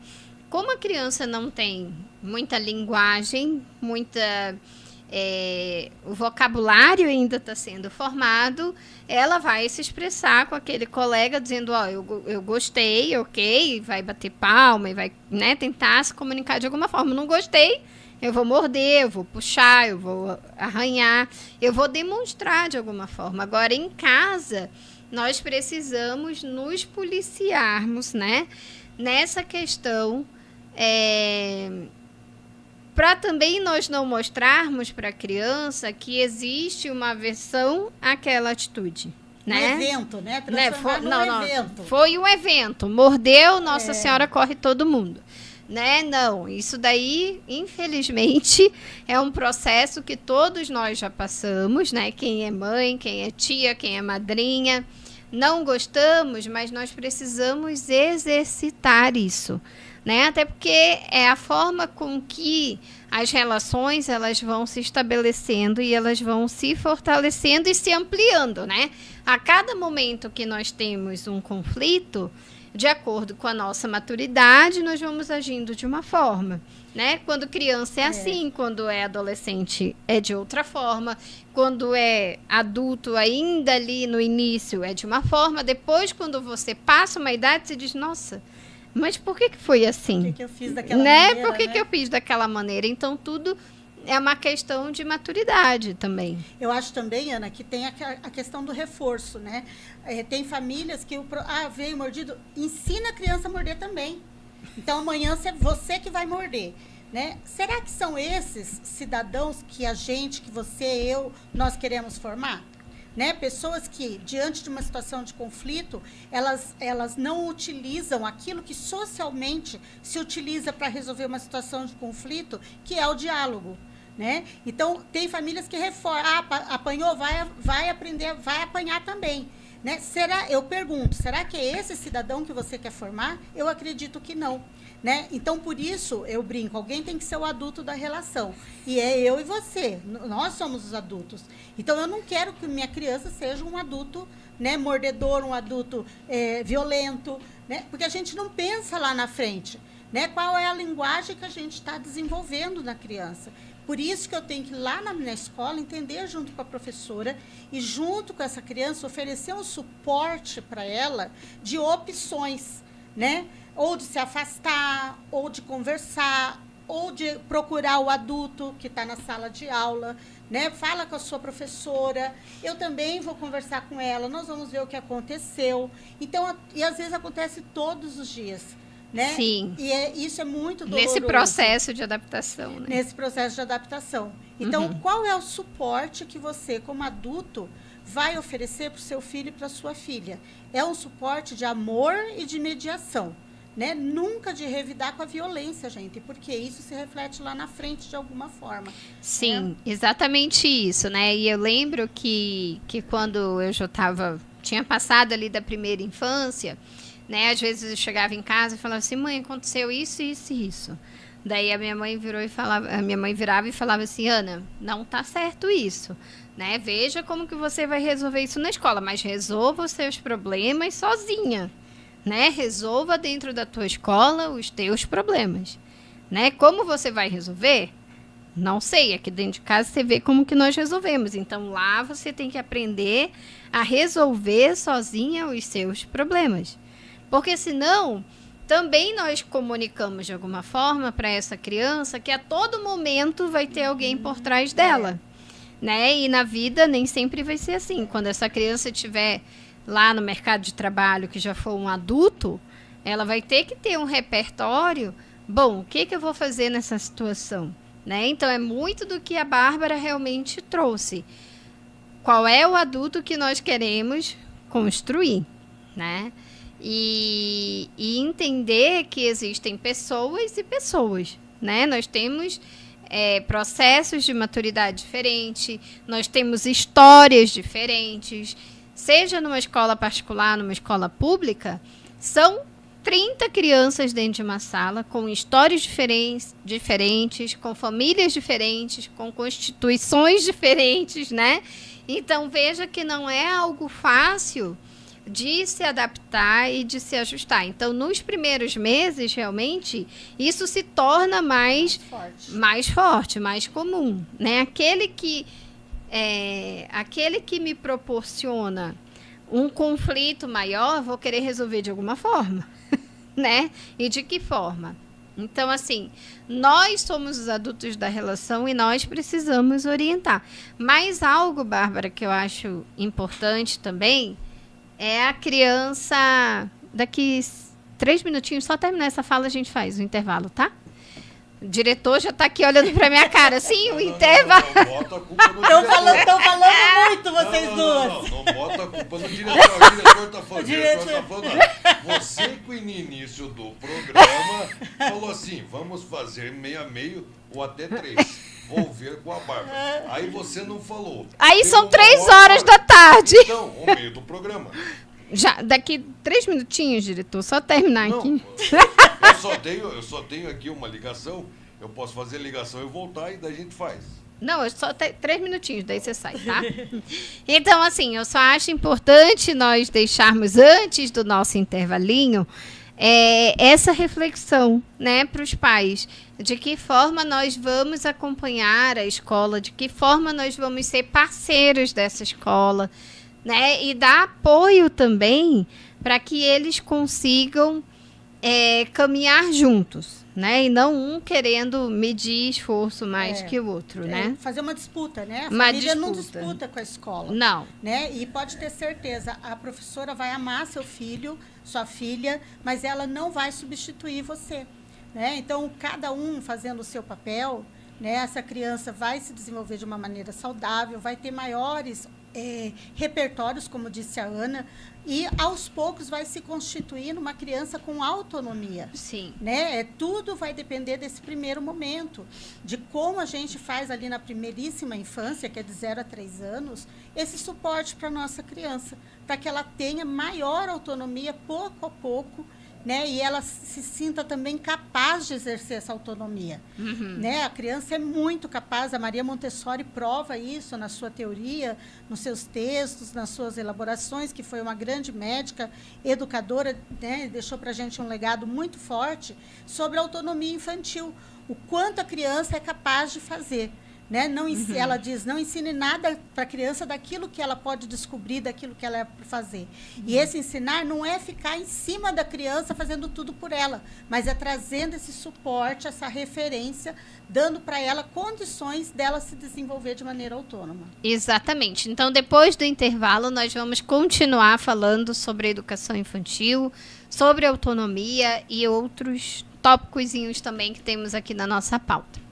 Como a criança não tem muita linguagem, o vocabulário ainda está sendo formado, ela vai se expressar com aquele colega dizendo, eu gostei, ok, vai bater palma e vai, né, tentar se comunicar de alguma forma. Não gostei, Eu vou morder, eu vou puxar, eu vou arranhar, eu vou demonstrar de alguma forma. Agora, em casa, nós precisamos nos policiarmos, né? Nessa questão, para também nós não mostrarmos para a criança que existe uma aversão àquela atitude. Né? Um evento, né? Transformar num evento. Foi um evento. Mordeu, Nossa Senhora, corre todo mundo. Né? Não, isso daí, infelizmente, é um processo que todos nós já passamos, né? Quem é mãe, quem é tia, quem é madrinha. Não gostamos, mas nós precisamos exercitar isso, né? Até porque é a forma com que as relações elas vão se estabelecendo e elas vão se fortalecendo e se ampliando, né? A cada momento que nós temos um conflito, de acordo com a nossa maturidade, nós vamos agindo de uma forma, né? Quando criança é assim, quando é adolescente é de outra forma, quando é adulto ainda ali no início é de uma forma, depois quando você passa uma idade, você diz, nossa, mas por que foi assim? Por que eu fiz daquela maneira, Por que eu fiz daquela maneira? Então, tudo é uma questão de maturidade também. Eu acho também, Ana, que tem a questão do reforço, né? Tem famílias que veio mordido, ensina a criança a morder também. Então, amanhã você que vai morder, né? Será que são esses cidadãos que a gente, que você, eu, nós queremos formar? Né? Pessoas que, diante de uma situação de conflito, elas não utilizam aquilo que socialmente se utiliza para resolver uma situação de conflito, que é o diálogo. Né? Então, tem famílias que reforçam, apanhou, vai aprender, vai apanhar também. Né? Eu pergunto, será que é esse cidadão que você quer formar? Eu acredito que não. Né? Então, por isso, eu brinco, alguém tem que ser o adulto da relação. E é eu e você, nós somos os adultos. Então, eu não quero que minha criança seja um adulto, né, mordedor, um adulto violento, né? Porque a gente não pensa lá na frente, né? Qual é a linguagem que a gente está desenvolvendo na criança. Por isso que eu tenho que ir lá na escola, entender junto com a professora e junto com essa criança oferecer um suporte para ela de opções, né? Ou de se afastar, ou de conversar, ou de procurar o adulto que está na sala de aula, né? Fala com a sua professora, eu também vou conversar com ela, nós vamos ver o que aconteceu. Então, e às vezes acontece todos os dias. Né? Sim. E isso é muito doloroso. Nesse processo de adaptação. Né? Nesse processo de adaptação. Então, qual é o suporte que você, como adulto, vai oferecer para o seu filho e para a sua filha? É um suporte de amor e de mediação. Né? Nunca de revidar com a violência, gente, porque isso se reflete lá na frente de alguma forma. Sim, exatamente isso, né? E eu lembro que quando eu já tinha passado ali da primeira infância, né? Às vezes eu chegava em casa e falava assim, mãe, aconteceu isso, isso e isso. Daí a minha mãe virava e falava assim, Ana, não tá certo isso, né? Veja como que você vai resolver isso na escola, mas resolva os seus problemas sozinha, né? Resolva dentro da tua escola os teus problemas, né? Como você vai resolver? Não sei, aqui dentro de casa você vê como que nós resolvemos. Então lá você tem que aprender a resolver sozinha os seus problemas. Porque senão, também nós comunicamos de alguma forma para essa criança que a todo momento vai ter alguém por trás dela. Né? E na vida nem sempre vai ser assim. Quando essa criança estiver lá no mercado de trabalho, que já for um adulto, ela vai ter que ter um repertório. Bom, o que eu vou fazer nessa situação? Né? Então, é muito do que a Bárbara realmente trouxe. Qual é o adulto que nós queremos construir? Né? E entender que existem pessoas e pessoas, né? Nós temos processos de maturidade diferentes, nós temos histórias diferentes, seja numa escola particular, numa escola pública, são 30 crianças dentro de uma sala, com histórias diferentes, com famílias diferentes, com constituições diferentes, né? Então, veja que não é algo fácil de se adaptar e de se ajustar. Então, nos primeiros meses, realmente, isso se torna mais forte, mais comum, né? Aquele que me proporciona um conflito maior, vou querer resolver de alguma forma, né? E de que forma? Então, assim, nós somos os adultos da relação e nós precisamos orientar. Mas algo, Bárbara, que eu acho importante também é a criança... Daqui 3 minutinhos, só terminar essa fala, a gente faz o intervalo, tá? O diretor já tá aqui olhando pra minha cara. Sim, o intervalo. Não bota a culpa no diretor. Estão falando muito, vocês duas. Não bota a culpa no diretor. O diretor tá falando. Você que no início do programa falou assim, vamos fazer meio a meio ou até 3. Vou ver com a Bárbara. Aí você não falou. Aí Tem são uma 3 hora horas da tarde. Então, o meio do programa. Já, daqui 3 minutinhos, diretor, só terminar Não, aqui. eu só tenho aqui uma ligação. Eu posso fazer ligação e voltar e daí a gente faz. Não, eu só tenho 3 minutinhos, daí você sai, tá? Então, assim, eu só acho importante nós deixarmos antes do nosso intervalinho essa reflexão, né, para os pais. De que forma nós vamos acompanhar a escola, de que forma nós vamos ser parceiros dessa escola, né? E dar apoio também para que eles consigam caminhar juntos, né? E não um querendo medir esforço mais que o outro, né? Fazer uma disputa, né? A Uma família não disputa. disputa com a escola. Não. Né? E pode ter certeza, a professora vai amar seu filho, sua filha, mas ela não vai substituir você. Né? Então, cada um fazendo o seu papel, né? Essa criança vai se desenvolver de uma maneira saudável, vai ter maiores repertórios, como disse a Ana, e aos poucos vai se constituindo uma criança com autonomia. Sim. Né? Tudo vai depender desse primeiro momento, de como a gente faz ali na primeiríssima infância, que é de 0 a 3 anos, esse suporte para a nossa criança, para que ela tenha maior autonomia pouco a pouco, né? E ela se sinta também capaz de exercer essa autonomia. Né? A criança é muito capaz, a Maria Montessori prova isso na sua teoria, nos seus textos, nas suas elaborações, que foi uma grande médica, educadora, né? Deixou para a gente um legado muito forte sobre a autonomia infantil, o quanto a criança é capaz de fazer. Né? Ela diz, não ensine nada para a criança daquilo que ela pode descobrir, daquilo que ela é para fazer. E esse ensinar não é ficar em cima da criança fazendo tudo por ela, mas é trazendo esse suporte, essa referência, dando para ela condições dela se desenvolver de maneira autônoma. Exatamente. Então, depois do intervalo, nós vamos continuar falando sobre educação infantil, sobre autonomia e outros tópicozinhos também que temos aqui na nossa pauta.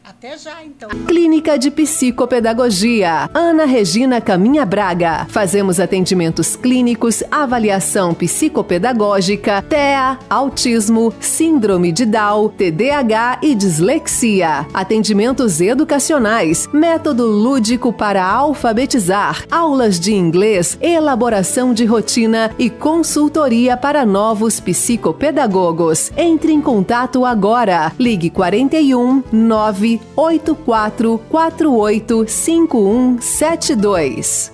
Até já, então. Clínica de Psicopedagogia. Ana Regina Caminha Braga. Fazemos atendimentos clínicos, avaliação psicopedagógica, TEA, autismo, síndrome de Down, TDAH e dislexia. Atendimentos educacionais, método lúdico para alfabetizar, aulas de inglês, elaboração de rotina e consultoria para novos psicopedagogos. Entre em contato agora. Ligue 41 984485172.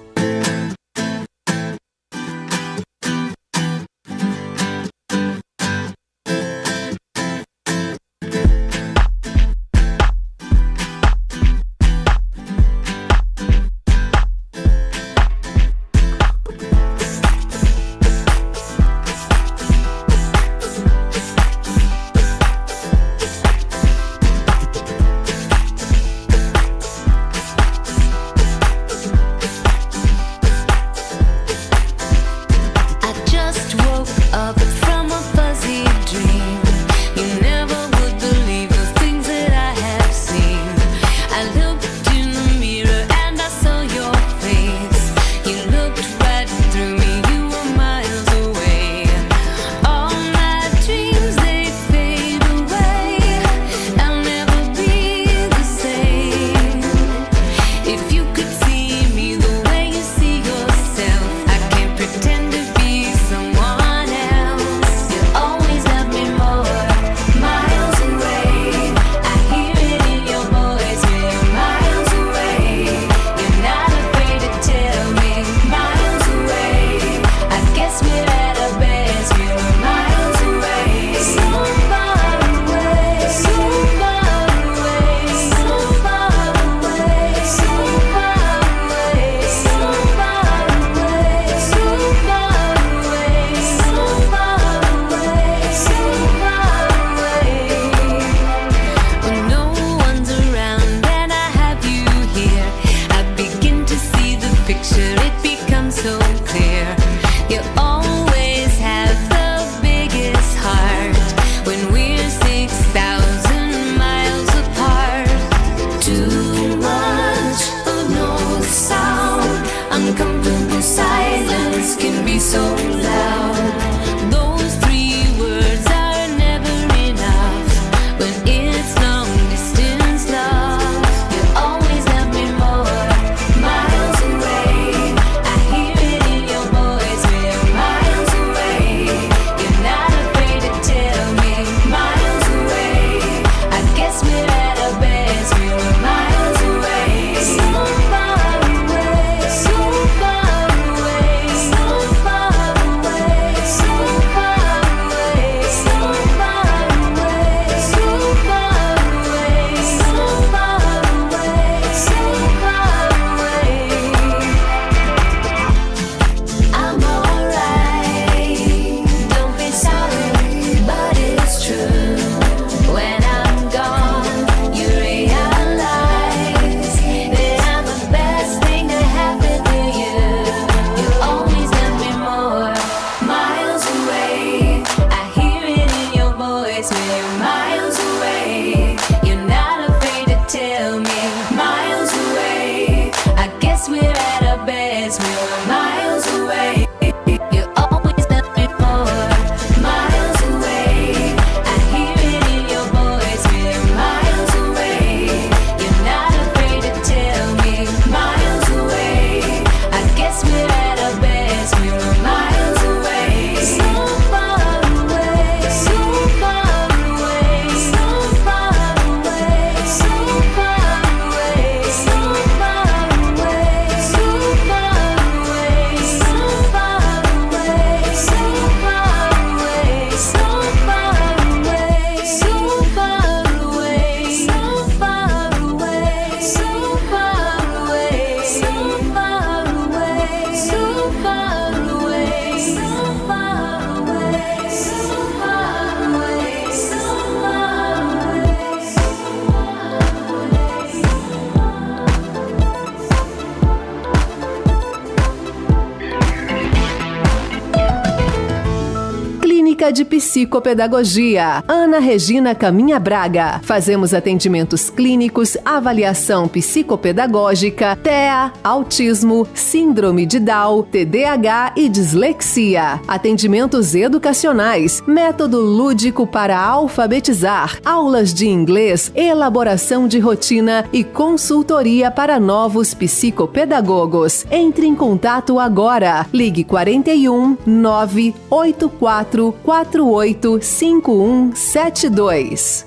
Clínica de Psicopedagogia, Ana Regina Caminha Braga. Fazemos atendimentos clínicos, avaliação psicopedagógica, TEA, autismo, síndrome de Down, TDAH e dislexia. Atendimentos educacionais, método lúdico para alfabetizar, aulas de inglês, elaboração de rotina e consultoria para novos psicopedagogos. Entre em contato agora. Ligue 41 984 48 5172.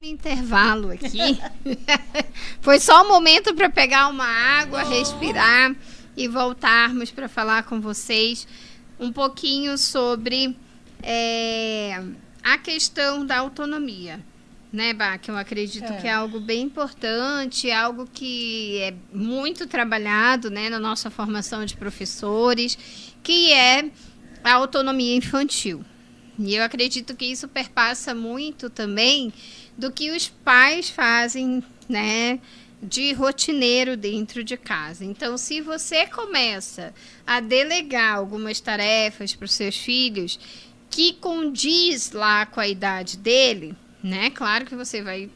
Intervalo aqui. Foi só um momento para pegar uma água, respirar e voltarmos para falar com vocês um pouquinho sobre a questão da autonomia, né, Bá? Que eu acredito que é algo bem importante, algo que é muito trabalhado, né, na nossa formação de professores, que é a autonomia infantil. E eu acredito que isso perpassa muito também do que os pais fazem, né, de rotineiro dentro de casa. Então, se você começa a delegar algumas tarefas para os seus filhos que condiz lá com a idade dele, né, claro que você vai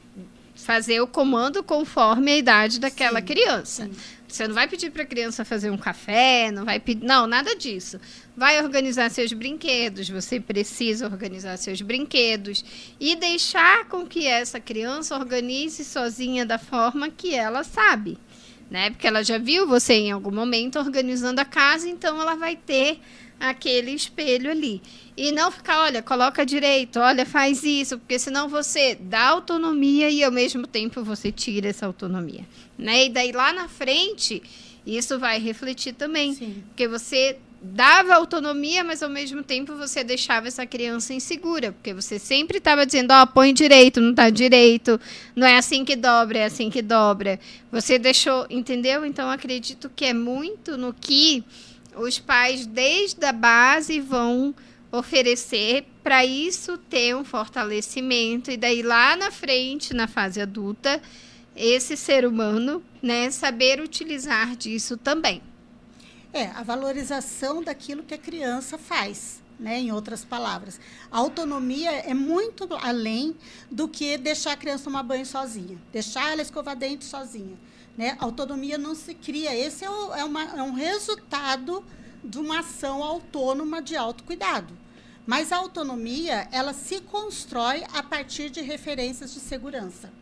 fazer o comando conforme a idade daquela criança. Sim. Você não vai pedir para a criança fazer um café, não vai pedir, não, nada disso. Vai organizar seus brinquedos, você precisa organizar seus brinquedos e deixar com que essa criança organize sozinha da forma que ela sabe, né? Porque ela já viu você em algum momento organizando a casa, então ela vai ter aquele espelho ali. E não ficar, olha, coloca direito, olha, faz isso, porque senão você dá autonomia e ao mesmo tempo você tira essa autonomia, né? E daí lá na frente, isso vai refletir também. Sim. Porque você dava autonomia, mas ao mesmo tempo você deixava essa criança insegura, porque você sempre estava dizendo, ó, põe direito, não tá direito, não é assim que dobra, é assim que dobra. Você deixou, entendeu? Então acredito que é muito no que os pais desde a base vão oferecer para isso ter um fortalecimento e daí lá na frente, na fase adulta, esse ser humano, né, saber utilizar disso também. A valorização daquilo que a criança faz, né, em outras palavras. A autonomia é muito além do que deixar a criança tomar banho sozinha, deixar ela escovar dente sozinha. Né? A autonomia não se cria, esse é um resultado de uma ação autônoma de autocuidado. Mas a autonomia, ela se constrói a partir de referências de segurança.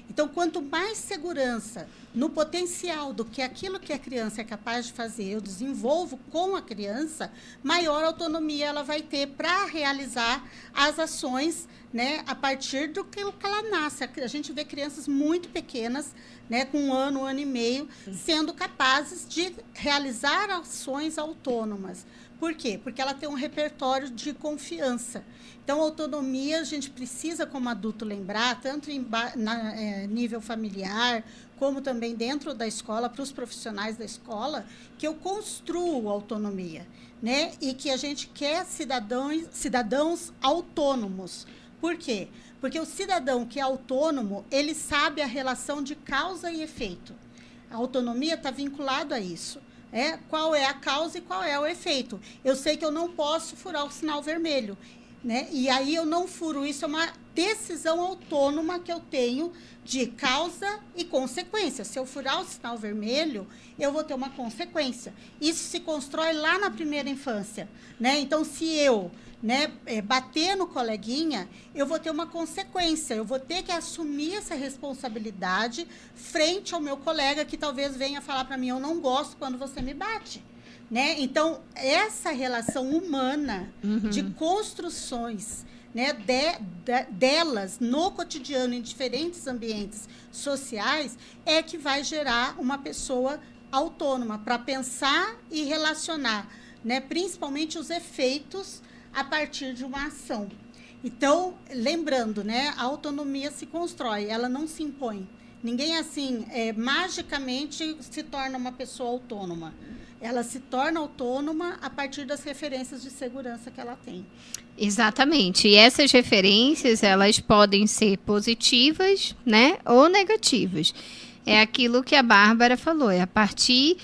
Então, quanto mais segurança no potencial do que aquilo que a criança é capaz de fazer, eu desenvolvo com a criança, maior autonomia ela vai ter para realizar as ações, né, a partir do que ela nasce. A gente vê crianças muito pequenas, né, com um ano e meio, sendo capazes de realizar ações autônomas. Por quê? Porque ela tem um repertório de confiança. Então, a autonomia, a gente precisa, como adulto, lembrar, tanto em nível familiar, como também dentro da escola, para os profissionais da escola, que eu construo autonomia, né? E que a gente quer cidadãos autônomos. Por quê? Porque o cidadão que é autônomo, ele sabe a relação de causa e efeito. A autonomia está vinculada a isso. Qual é a causa e qual é o efeito. Eu sei que eu não posso furar o sinal vermelho, né? E aí eu não furo. Isso é uma decisão autônoma que eu tenho de causa e consequência. Se eu furar o sinal vermelho, eu vou ter uma consequência. Isso se constrói lá na primeira infância, né? Então, se eu, né, bater no coleguinha, eu vou ter uma consequência, eu vou ter que assumir essa responsabilidade frente ao meu colega que talvez venha falar para mim, eu não gosto quando você me bate, né? Então, essa relação humana de construções, né, delas no cotidiano, em diferentes ambientes sociais, é que vai gerar uma pessoa autônoma para pensar e relacionar, né, principalmente os efeitos a partir de uma ação. Então, lembrando, né, a autonomia se constrói, ela não se impõe. Ninguém, assim, magicamente se torna uma pessoa autônoma. ela se torna autônoma a partir das referências de segurança que ela tem. Exatamente. E essas referências, elas podem ser positivas, né, ou negativas. É aquilo que a Bárbara falou, é a partir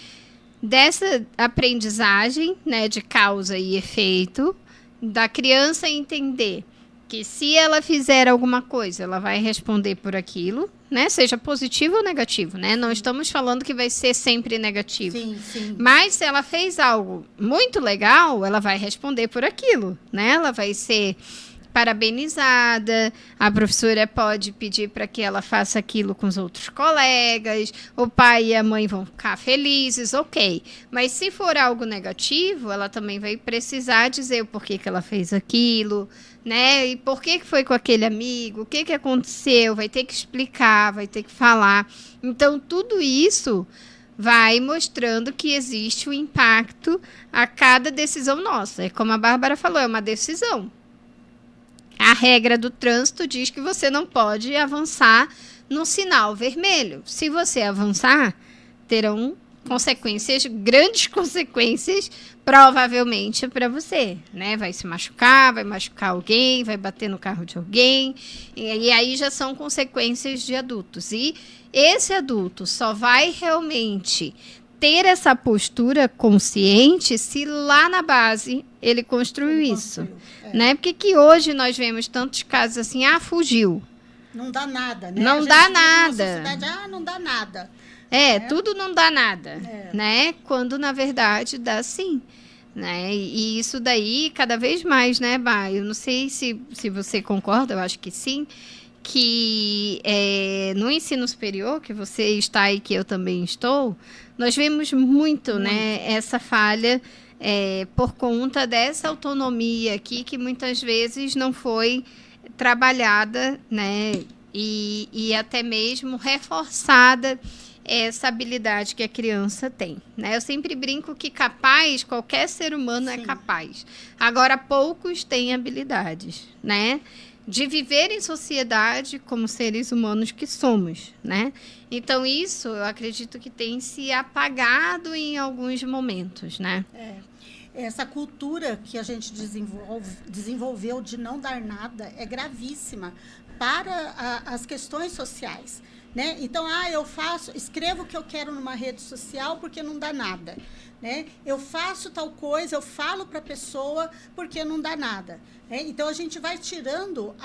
dessa aprendizagem, né, de causa e efeito, da criança entender que se ela fizer alguma coisa, ela vai responder por aquilo, né? Seja positivo ou negativo, né? Não estamos falando que vai ser sempre negativo. Sim, sim. Mas se ela fez algo muito legal, ela vai responder por aquilo, né? Ela vai ser parabenizada, a professora pode pedir para que ela faça aquilo com os outros colegas, o pai e a mãe vão ficar felizes, ok. Mas se for algo negativo, ela também vai precisar dizer o porquê que ela fez aquilo, né? E por que foi com aquele amigo, o que aconteceu, vai ter que explicar, vai ter que falar. Então, tudo isso vai mostrando que existe um impacto a cada decisão nossa. É como a Bárbara falou, é uma decisão. A regra do trânsito diz que você não pode avançar no sinal vermelho. Se você avançar, terão consequências, grandes consequências, provavelmente para você, né? Vai se machucar, vai machucar alguém, vai bater no carro de alguém, e aí já são consequências de adultos. E esse adulto só vai realmente ter essa postura consciente se lá na base ele construiu isso. Né? Porque que hoje nós vemos tantos casos assim, fugiu. Não dá nada, né? Não dá nada. Não dá nada. Tudo não dá nada, né? Quando, na verdade, dá sim. Né? E isso daí, cada vez mais, né, Bá? Eu não sei se você concorda, eu acho que sim, que no ensino superior, que você está e que eu também estou, nós vemos muito. Né, essa falha por conta dessa autonomia aqui, que muitas vezes não foi trabalhada, né, e até mesmo reforçada essa habilidade que a criança tem. Né? Eu sempre brinco que capaz, qualquer ser humano é capaz. Agora, poucos têm habilidades, né? De viver em sociedade como seres humanos que somos, né? Então, isso eu acredito que tem se apagado em alguns momentos, né? Essa cultura que a gente desenvolveu de não dar nada é gravíssima para as questões sociais. Né? Então, escrevo o que eu quero numa rede social porque não dá nada. Né? Eu faço tal coisa, eu falo para a pessoa porque não dá nada. Né? Então, a gente vai tirando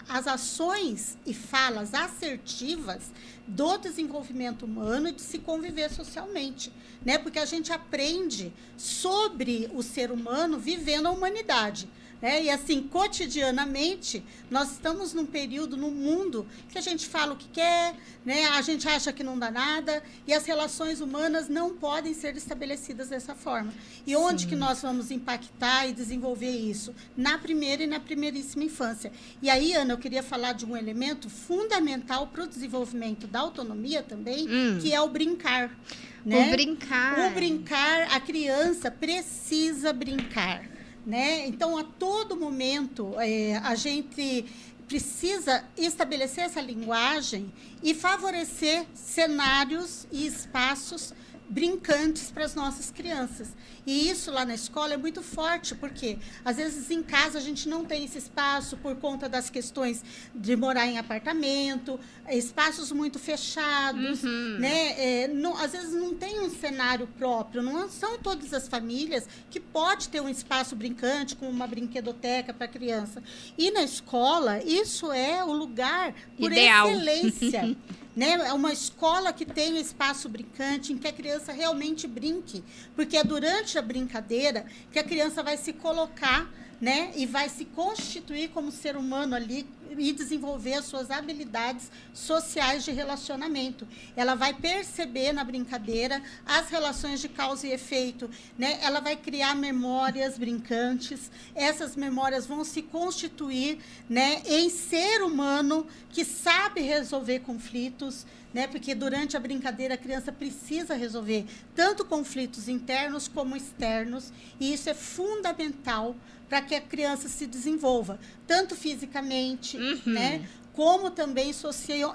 as ações e falas assertivas do desenvolvimento humano e de se conviver socialmente. Né? Porque a gente aprende sobre o ser humano vivendo a humanidade. E assim, cotidianamente, nós estamos num período no mundo que a gente fala o que quer, né? A gente acha que não dá nada, e as relações humanas não podem ser estabelecidas dessa forma. E onde que nós vamos impactar e desenvolver isso? Na primeira e na primeiríssima infância. E aí, Ana, eu queria falar de um elemento fundamental para o desenvolvimento da autonomia também, que é o brincar. Né? O brincar. O brincar, a criança precisa brincar. Né? Então, a todo momento, a gente precisa estabelecer essa linguagem e favorecer cenários e espaços brincantes para as nossas crianças. E isso lá na escola é muito forte, porque às vezes em casa a gente não tem esse espaço por conta das questões de morar em apartamento, espaços muito fechados, né? Às vezes não tem um cenário próprio, não são todas as famílias que pode ter um espaço brincante com uma brinquedoteca para a criança. E na escola, isso é o lugar por ideal. Excelência. Né? É uma escola que tem um espaço brincante, em que a criança realmente brinque, porque é durante a brincadeira que a criança vai se colocar, né? E vai se constituir como ser humano ali e desenvolver as suas habilidades sociais de relacionamento. Ela vai perceber na brincadeira as relações de causa e efeito, né? Ela vai criar memórias brincantes, essas memórias vão se constituir, né, em ser humano que sabe resolver conflitos, né? Porque durante a brincadeira a criança precisa resolver tanto conflitos internos como externos, e isso é fundamental para que a criança se desenvolva, tanto fisicamente, né, como também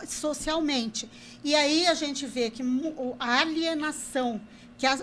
socialmente. E aí a gente vê que a alienação,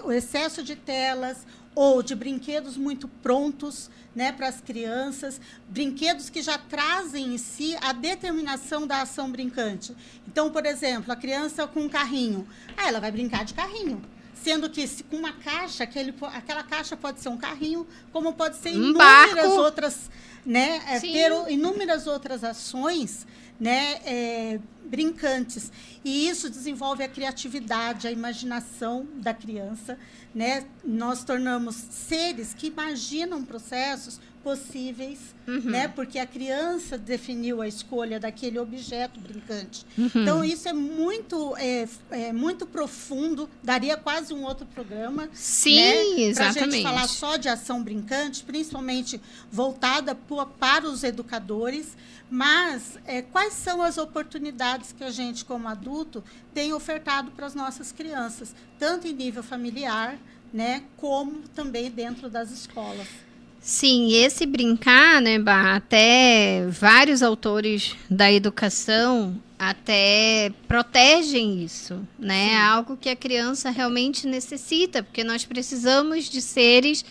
o excesso de telas ou de brinquedos muito prontos, né, para as crianças, brinquedos que já trazem em si a determinação da ação brincante. Então, por exemplo, a criança com um carrinho, ela vai brincar de carrinho. Sendo que com uma caixa, aquela caixa pode ser um carrinho, como pode ser inúmeras outras, né, ter inúmeras outras ações, né, brincantes. E isso desenvolve a criatividade, a imaginação da criança, né? Nós tornamos seres que imaginam processos possíveis, né? Porque a criança definiu a escolha daquele objeto brincante. Então, isso é muito profundo, daria quase um outro programa. Sim, né? exatamente. Para a gente falar só de ação brincante, principalmente voltada para os educadores, mas quais são as oportunidades que a gente, como adulto, tem ofertado para as nossas crianças, tanto em nível familiar, né, como também dentro das escolas? Sim, esse brincar, né, até vários autores da educação até protegem isso, né? É algo que a criança realmente necessita, porque nós precisamos de seres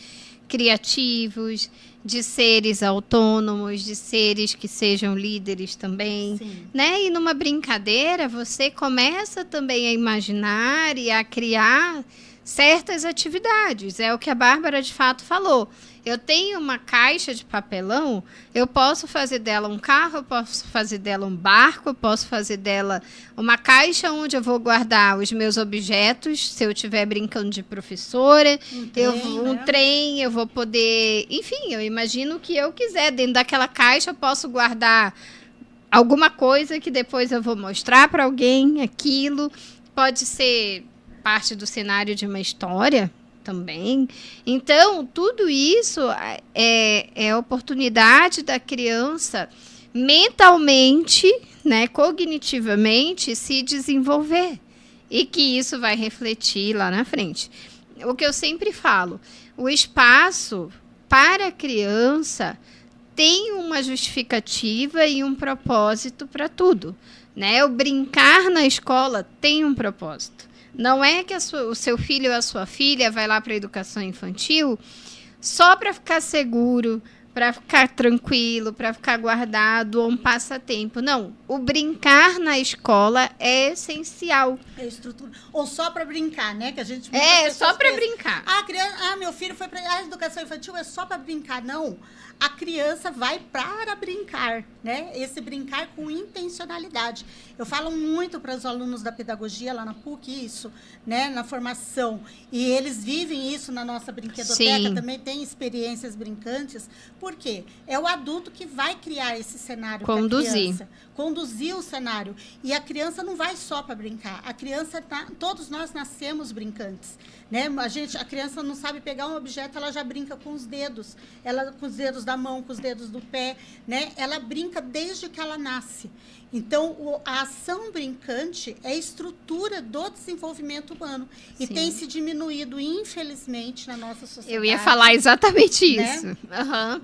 criativos, de seres autônomos, de seres que sejam líderes também, né? E numa brincadeira você começa também a imaginar e a criar certas atividades. É o que a Bárbara de fato falou. Eu tenho uma caixa de papelão, eu posso fazer dela um carro, eu posso fazer dela um barco, eu posso fazer dela uma caixa onde eu vou guardar os meus objetos, se eu estiver brincando de professora, um trem, eu vou poder... Enfim, eu imagino o que eu quiser. Dentro daquela caixa eu posso guardar alguma coisa que depois eu vou mostrar para alguém, aquilo. Pode ser parte do cenário de uma história também. Então, tudo isso é oportunidade da criança mentalmente, né, cognitivamente, se desenvolver. E que isso vai refletir lá na frente. O que eu sempre falo, o espaço para a criança tem uma justificativa e um propósito para tudo, né? O brincar na escola tem um propósito. Não é que o seu filho ou a sua filha vai lá para a educação infantil só para ficar seguro, para ficar tranquilo, para ficar guardado ou um passatempo. Não, o brincar na escola é essencial. É estrutura. Ou só para brincar, né? Que a gente só para brincar. Meu filho foi para a educação infantil, é só para brincar. Não, a criança vai para brincar, né? Esse brincar com intencionalidade. Eu falo muito para os alunos da pedagogia lá na PUC isso, né? Na formação. E eles vivem isso na nossa brinquedoteca, também tem experiências brincantes. Por quê? É o adulto que vai criar esse cenário para a criança. Conduzir o cenário. E a criança não vai só para brincar. A criança, todos nós nascemos brincantes, né? A criança não sabe pegar um objeto, ela já brinca com os dedos. Ela com os dedos da mão, com os dedos do pé, né? Ela brinca desde que ela nasce. Então, a ação brincante é a estrutura do desenvolvimento humano. E tem se diminuído, infelizmente, na nossa sociedade. Eu ia falar exatamente isso. Né?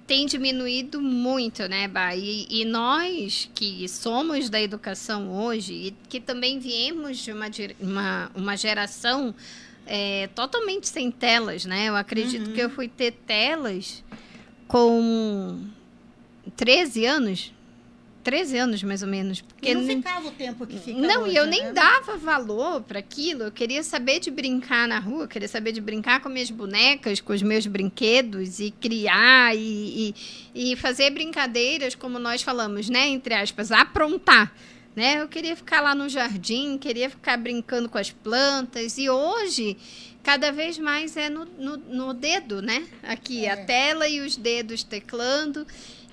Tem diminuído muito, né, Bá? E nós que somos da educação hoje, e que também viemos de uma geração totalmente sem telas, né? Eu acredito que eu fui ter telas com 13 anos mais ou menos. Porque e não ficava o tempo que fica Não, hoje, e eu né? nem dava valor para aquilo. Eu queria saber de brincar na rua, eu queria saber de brincar com minhas bonecas, com os meus brinquedos, e criar, e fazer brincadeiras, como nós falamos, né? Entre aspas, aprontar. Né? Eu queria ficar lá no jardim, queria ficar brincando com as plantas. E hoje, cada vez mais é no dedo, né? Aqui, a tela e os dedos teclando.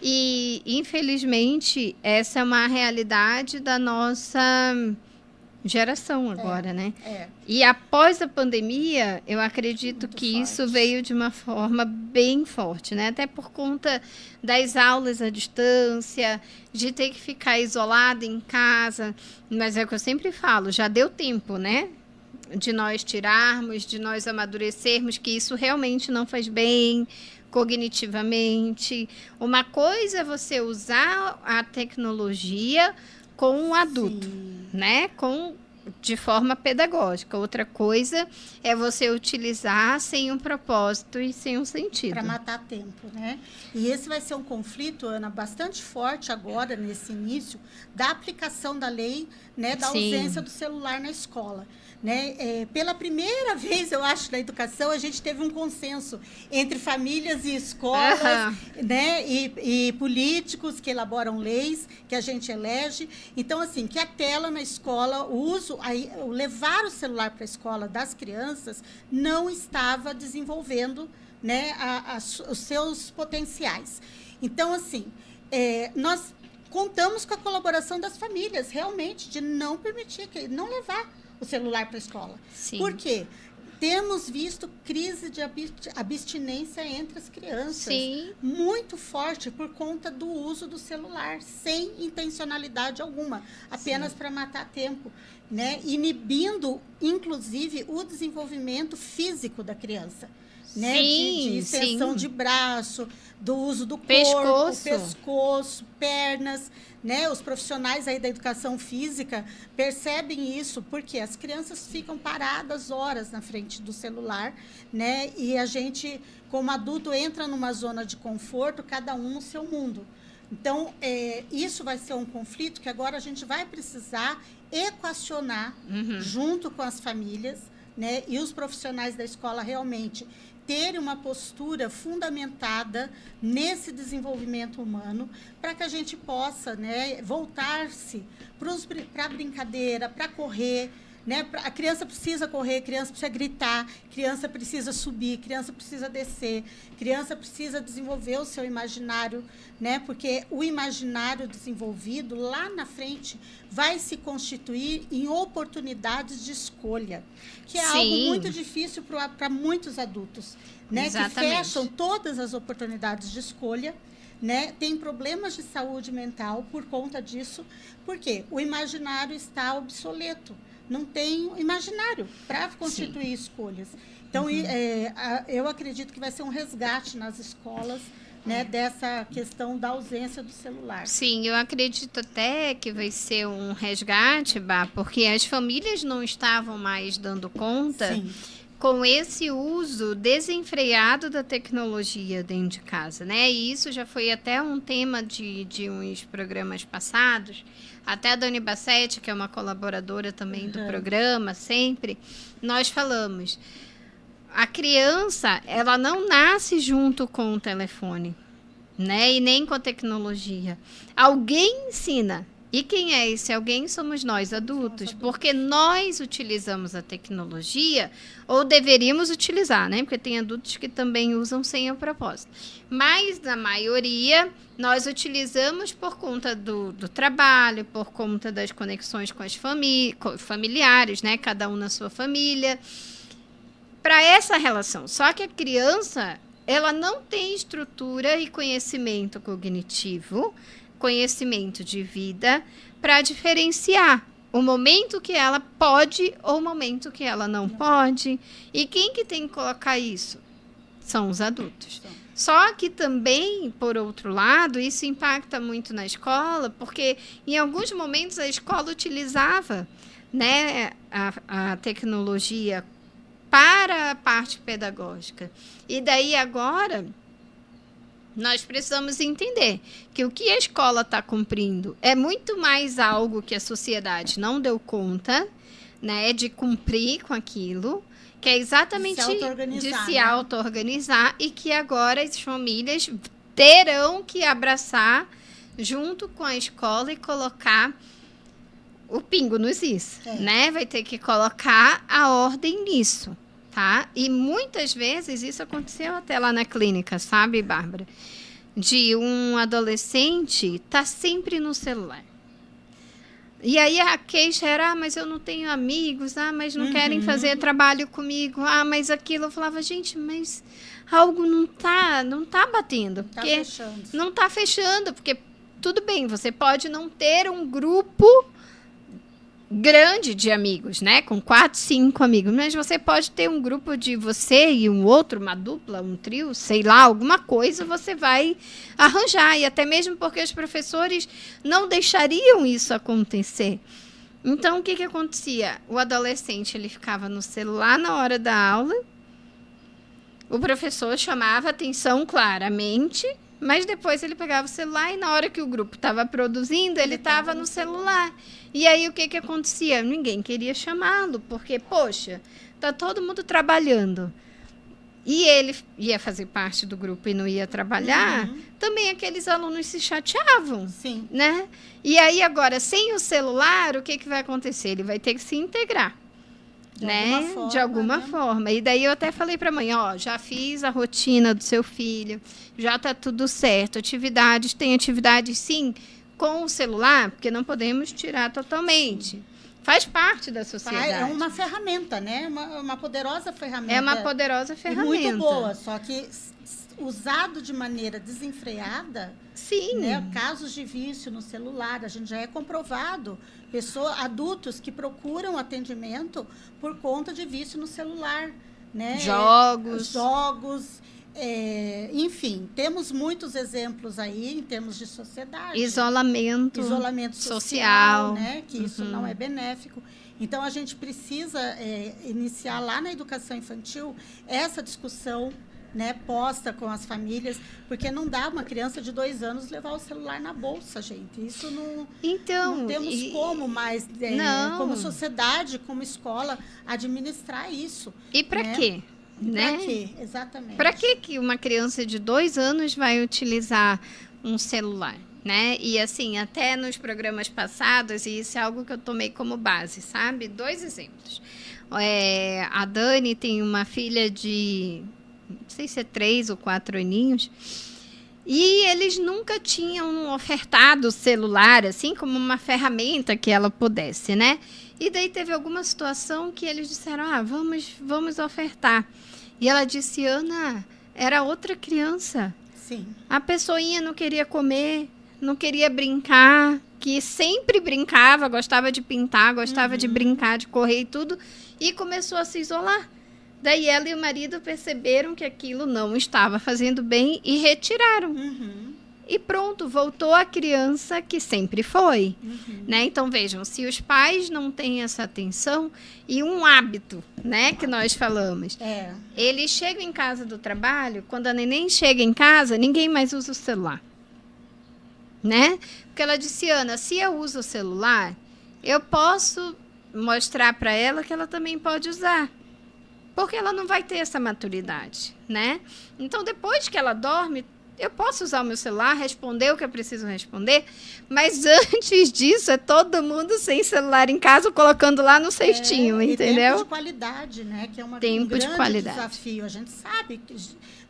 E, infelizmente, essa é uma realidade da nossa geração agora, né? E após a pandemia, eu acredito muito que forte. Isso veio de uma forma bem forte, né? Até por conta das aulas à distância, de ter que ficar isolada em casa. Mas é o que eu sempre falo, já deu tempo, né? de nós tirarmos, de nós amadurecermos, que isso realmente não faz bem cognitivamente. Uma coisa é você usar a tecnologia com um adulto, né? De forma pedagógica. Outra coisa é você utilizar sem um propósito e sem um sentido. Para matar tempo, né? E esse vai ser um conflito, Ana, bastante forte agora, nesse início, da aplicação da lei, né, da ausência do celular na escola. Né? Pela primeira vez, eu acho, na educação, a gente teve um consenso entre famílias e escolas, né? E políticos que elaboram leis, que a gente elege. Então, assim, que a tela na escola, o levar o celular para a escola das crianças não estava desenvolvendo, né, os seus potenciais. Então, assim, nós contamos com a colaboração das famílias, realmente, de não permitir, não levar o celular para a escola. Sim. Por quê? Temos visto crise de abstinência entre as crianças. Sim. Muito forte por conta do uso do celular, sem intencionalidade alguma, apenas para matar tempo, né? Inibindo, inclusive, o desenvolvimento físico da criança. Né? De extensão de braço, do uso do corpo, pescoço, pernas, né? Os profissionais aí da educação física percebem isso, porque as crianças ficam paradas horas na frente do celular, né? E a gente, como adulto, entra numa zona de conforto, cada um no seu mundo. Então, isso vai ser um conflito que agora a gente vai precisar equacionar junto com as famílias, né? E os profissionais da escola realmente ter uma postura fundamentada nesse desenvolvimento humano, para que a gente possa, né, voltar-se para a brincadeira, para correr. Né? A criança precisa correr, a criança precisa gritar, a criança precisa subir, a criança precisa descer, a criança precisa desenvolver o seu imaginário, né? Porque o imaginário desenvolvido lá na frente vai se constituir em oportunidades de escolha, que é algo muito difícil para muitos adultos, né? Que fecham todas as oportunidades de escolha. Né? Tem problemas de saúde mental por conta disso, porque o imaginário está obsoleto. Não tem imaginário para constituir escolhas. Então, eu acredito que vai ser um resgate nas escolas, né, dessa questão da ausência do celular. Sim, eu acredito até que vai ser um resgate, porque as famílias não estavam mais dando conta com esse uso desenfreado da tecnologia dentro de casa, né? E isso já foi até um tema de uns programas passados. Até a Dani Bassetti, que é uma colaboradora também do programa, sempre, nós falamos, a criança, ela não nasce junto com o telefone, né? E nem com a tecnologia. Alguém ensina. E quem é esse alguém? Somos nós, adultos, porque nós utilizamos a tecnologia, ou deveríamos utilizar, né? Porque tem adultos que também usam sem o propósito. Mas, na maioria, nós utilizamos por conta do trabalho, por conta das conexões com as familiares, né? Cada um na sua família, para essa relação. Só que a criança, ela não tem estrutura e conhecimento cognitivo, conhecimento de vida, para diferenciar o momento que ela pode ou o momento que ela não pode. E quem que tem que colocar isso? São os adultos. Só que também, por outro lado, isso impacta muito na escola, porque em alguns momentos a escola utilizava, né, a tecnologia para a parte pedagógica. E daí agora nós precisamos entender que o que a escola está cumprindo é muito mais algo que a sociedade não deu conta, né, de cumprir com aquilo, que é exatamente de se auto-organizar, e que agora as famílias terão que abraçar junto com a escola e colocar o pingo nos is, né? Vai ter que colocar a ordem nisso. Tá? E muitas vezes isso aconteceu até lá na clínica, sabe, Bárbara? De um adolescente tá sempre no celular. E aí a queixa era, mas eu não tenho amigos, mas não querem fazer trabalho comigo, mas aquilo. Eu falava, gente, mas algo não tá batendo. Porque não tá fechando, porque tudo bem, você pode não ter um grupo grande de amigos, né? Com 4, 5 amigos. Mas você pode ter um grupo de você e um outro, uma dupla, um trio, sei lá, alguma coisa você vai arranjar. E até mesmo porque os professores não deixariam isso acontecer. Então, o que acontecia? O adolescente, ele ficava no celular na hora da aula. O professor chamava atenção claramente, mas depois ele pegava o celular e na hora que o grupo estava produzindo, ele estava no celular. E aí o que acontecia? Ninguém queria chamá-lo, porque, poxa, está todo mundo trabalhando. E ele ia fazer parte do grupo e não ia trabalhar, também aqueles alunos se chateavam. Sim. Né? E aí agora, sem o celular, o que vai acontecer? Ele vai ter que se integrar. De alguma forma. E daí eu até falei para a mãe, já fiz a rotina do seu filho, já está tudo certo. Tem atividades sim com o celular, porque não podemos tirar totalmente. Faz parte da sociedade. É uma ferramenta, né? Uma poderosa ferramenta. É uma poderosa ferramenta. E muito boa, só que usado de maneira desenfreada, sim, né? Casos de vício no celular, a gente já é comprovado. Adultos que procuram atendimento por conta de vício no celular, né? Jogos, enfim, temos muitos exemplos aí em termos de sociedade. Isolamento social, né? Que isso não é benéfico. Então, a gente precisa iniciar lá na educação infantil essa discussão, né, posta com as famílias, porque não dá uma criança de 2 anos levar o celular na bolsa, gente. Isso não temos como mais, como sociedade, como escola, administrar isso. E para quê? Né? Para quê? Exatamente. Para que uma criança de 2 anos vai utilizar um celular? Né? E assim, até nos programas passados, e isso é algo que eu tomei como base, sabe? 2 exemplos. A Dani tem uma filha de, não sei se é 3 ou 4 aninhos, e eles nunca tinham ofertado o celular, assim, como uma ferramenta que ela pudesse, né? E daí teve alguma situação que eles disseram, vamos ofertar. E ela disse, Ana, era outra criança. Sim. A pessoinha não queria comer, não queria brincar, que sempre brincava, gostava de pintar, gostava de brincar, de correr e tudo, e começou a se isolar. Daí ela e o marido perceberam que aquilo não estava fazendo bem e retiraram. E pronto, voltou a criança que sempre foi. Né? Então, vejam, se os pais não têm essa atenção e um hábito, né, que nós falamos, eles chegam em casa do trabalho, quando a neném chega em casa, ninguém mais usa o celular. Né? Porque ela disse, Ana, se eu uso o celular, eu posso mostrar para ela que ela também pode usar. Porque ela não vai ter essa maturidade, né? Então, depois que ela dorme, eu posso usar o meu celular, responder o que eu preciso responder, mas antes disso, é todo mundo sem celular em casa, colocando lá no cestinho, entendeu? Tempo de qualidade, né? Que é um grande desafio. A gente sabe que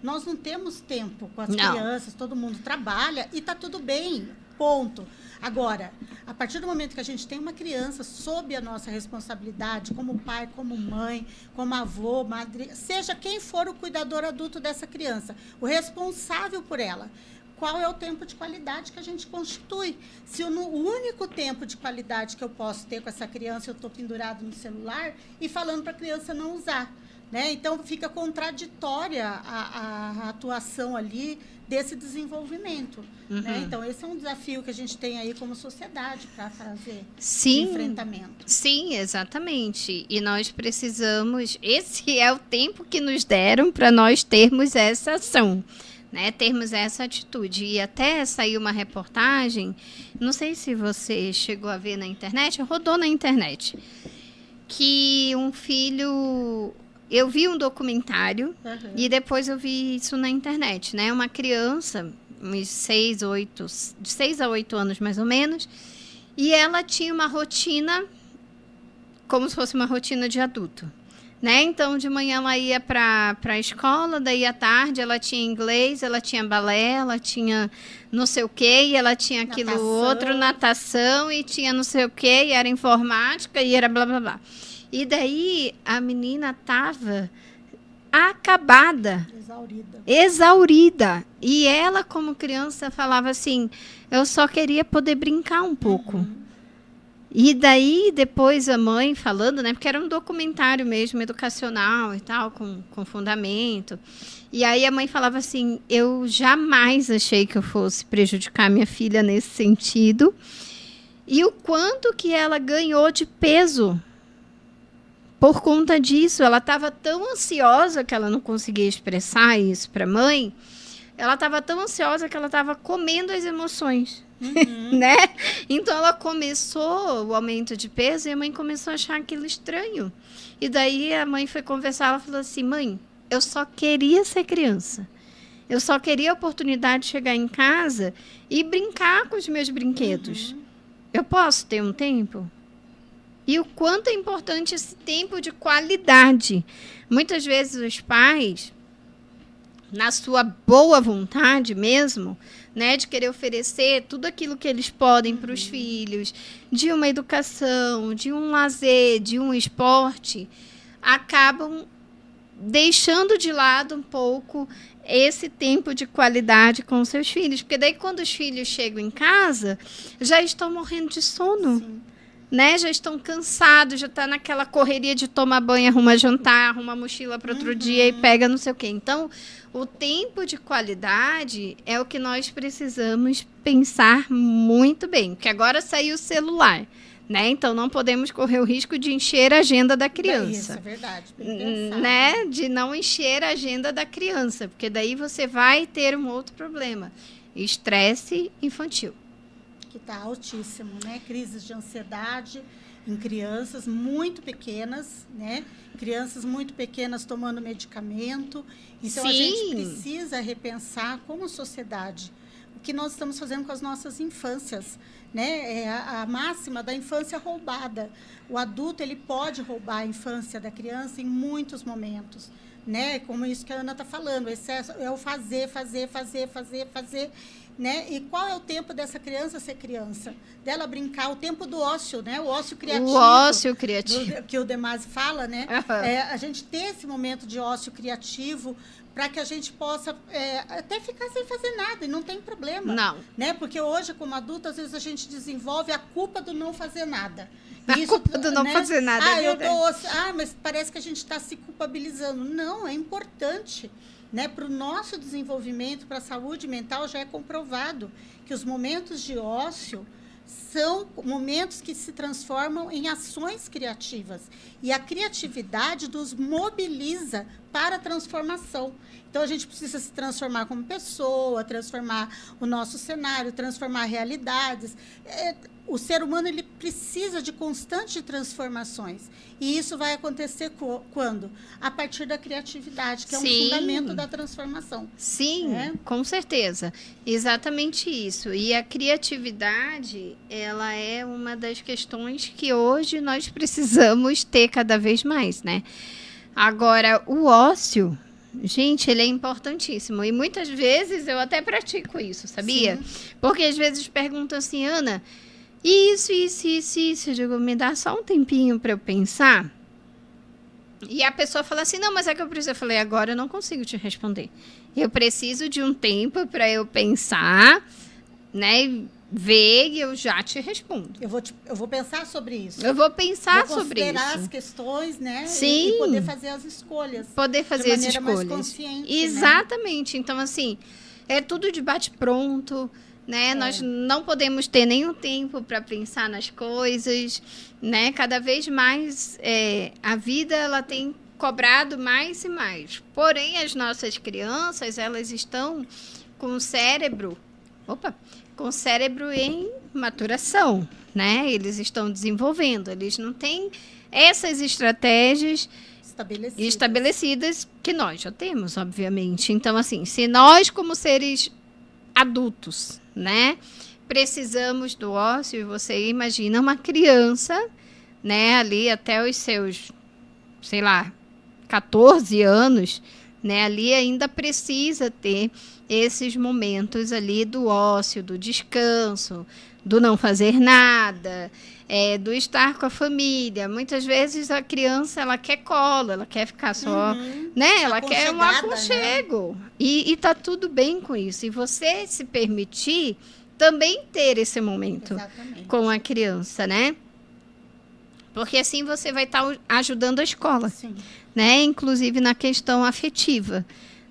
nós não temos tempo com as crianças, todo mundo trabalha e está tudo bem, ponto. Agora, a partir do momento que a gente tem uma criança sob a nossa responsabilidade, como pai, como mãe, como avô, madrinha, seja quem for o cuidador adulto dessa criança, o responsável por ela, qual é o tempo de qualidade que a gente constitui? Se o único tempo de qualidade que eu posso ter com essa criança, eu estou pendurado no celular e falando para a criança não usar. Né? Então, fica contraditória a atuação ali desse desenvolvimento. Né? Então, esse é um desafio que a gente tem aí como sociedade para fazer enfrentamento. Sim, exatamente. E nós precisamos... Esse é o tempo que nos deram para nós termos essa ação, né? Termos essa atitude. E até saiu uma reportagem, não sei se você chegou a ver na internet, rodou na internet, que um filho... Eu vi um documentário e depois eu vi isso na internet, né? Uma criança, de 6 a 8 anos mais ou menos, e ela tinha uma rotina como se fosse uma rotina de adulto, né? Então, de manhã ela ia para a escola, daí à tarde ela tinha inglês, ela tinha balé, ela tinha não sei o quê, e ela tinha aquilo outro, natação, e tinha não sei o quê, e era informática, e era blá, blá, blá. E daí a menina estava acabada. Exaurida. E ela, como criança, falava assim, eu só queria poder brincar um pouco. E daí, depois a mãe falando, né? Porque era um documentário mesmo, educacional e tal, com fundamento. E aí a mãe falava assim, eu jamais achei que eu fosse prejudicar minha filha nesse sentido. E o quanto que ela ganhou de peso por conta disso. Ela estava tão ansiosa que ela não conseguia expressar isso para a mãe. Ela estava tão ansiosa que ela estava comendo as emoções. Né? Então ela começou o aumento de peso e a mãe começou a achar aquilo estranho. E daí a mãe foi conversar, ela falou assim, mãe, eu só queria ser criança. Eu só queria a oportunidade de chegar em casa e brincar com os meus brinquedos. Eu posso ter um tempo? E o quanto é importante esse tempo de qualidade. Muitas vezes os pais, na sua boa vontade mesmo, né, de querer oferecer tudo aquilo que eles podem para os filhos, de uma educação, de um lazer, de um esporte, acabam deixando de lado um pouco esse tempo de qualidade com seus filhos. Porque daí, quando os filhos chegam em casa, já estão morrendo de sono. Sim. Né? Já estão cansados, já está naquela correria de tomar banho, arruma jantar, arruma mochila para outro dia e pega não sei o quê. Então, o tempo de qualidade é o que nós precisamos pensar muito bem. Porque agora saiu o celular, né? Então, não podemos correr o risco de encher a agenda da criança. Isso, é verdade. Bem pensado. Né? De não encher a agenda da criança, porque daí você vai ter um outro problema. Estresse infantil. Que está altíssimo, né? Crises de ansiedade em crianças muito pequenas, né? Crianças muito pequenas tomando medicamento. Então, Sim. A gente precisa repensar como sociedade o que nós estamos fazendo com as nossas infâncias, né? É a máxima da infância roubada. O adulto, ele pode roubar a infância da criança em muitos momentos, né? Como isso que a Ana está falando, o excesso é o fazer. Né? E qual é o tempo dessa criança ser criança? Dela brincar, o tempo do ócio, né? O ócio criativo. O ócio criativo. Que o Demasi fala, né? Uhum. A gente ter esse momento de ócio criativo para que a gente possa até ficar sem fazer nada, e não tem problema. Não. Né? Porque hoje, como adulto, às vezes a gente desenvolve a culpa do não fazer nada. Culpa do não fazer nada. Mas parece que a gente está se culpabilizando. Não, é importante. Né, para o nosso desenvolvimento, para a saúde mental, já é comprovado que os momentos de ócio são momentos que se transformam em ações criativas. E a criatividade nos mobiliza para a transformação. Então, a gente precisa se transformar como pessoa, transformar o nosso cenário, transformar realidades. O ser humano, ele precisa de constantes transformações. E isso vai acontecer quando? A partir da criatividade, que é um fundamento da transformação. Sim, com certeza. Exatamente isso. E a criatividade, ela é uma das questões que hoje nós precisamos ter cada vez mais, né? Agora, o ócio, gente, ele é importantíssimo. E muitas vezes eu até pratico isso, sabia? Sim. Porque às vezes perguntam assim, Ana, isso. Eu digo, me dá só um tempinho para eu pensar. E a pessoa fala assim, não, mas é que eu preciso. Eu falei, agora eu não consigo te responder. Eu preciso de um tempo para eu pensar, né? Ver e eu já te respondo. Eu vou pensar sobre isso. Eu vou pensar sobre isso. Vou considerar as questões, né? Sim. E poder fazer as escolhas. Poder fazer as escolhas. Mais consciente, exatamente. Né? Então, assim, é tudo de bate-pronto, né? Nós não podemos ter nenhum tempo para pensar nas coisas, né? Cada vez mais a vida, ela tem cobrado mais e mais. Porém, as nossas crianças, elas estão com o cérebro em maturação, né? Eles estão desenvolvendo, eles não têm essas estratégias estabelecidas que nós já temos, obviamente. Então, assim, se nós, como seres adultos, né, precisamos do ócio, e você imagina uma criança, né, ali até os seus, 14 anos, né, ali ainda precisa ter esses momentos ali do ócio, do descanso, do não fazer nada, do estar com a família. Muitas vezes a criança, ela quer colo, ela quer ficar só, né? Ela quer um aconchego. Né? E tá tudo bem com isso. E você se permitir também ter esse momento com a criança, né? Porque assim você vai estar ajudando a escola, Sim. né? Inclusive na questão afetiva,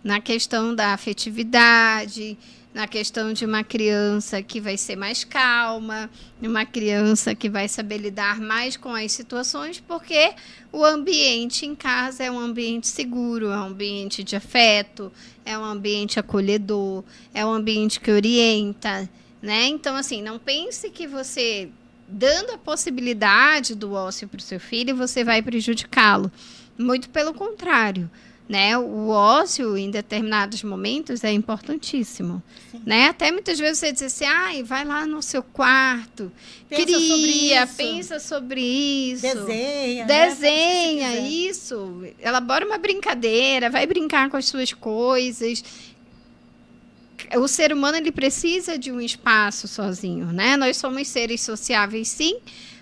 na questão da afetividade, na questão de uma criança que vai ser mais calma, uma criança que vai saber lidar mais com as situações, porque o ambiente em casa é um ambiente seguro, é um ambiente de afeto, é um ambiente acolhedor, é um ambiente que orienta, né? Então, assim, não pense que você, dando a possibilidade do ócio para o seu filho, você vai prejudicá-lo. Muito pelo contrário. Né? O ócio, em determinados momentos, é importantíssimo. Né? Até muitas vezes você diz assim, vai lá no seu quarto, pensa sobre isso. Desenha isso, elabora uma brincadeira, vai brincar com as suas coisas. O ser humano, ele precisa de um espaço sozinho, né? Nós somos seres sociáveis, sim,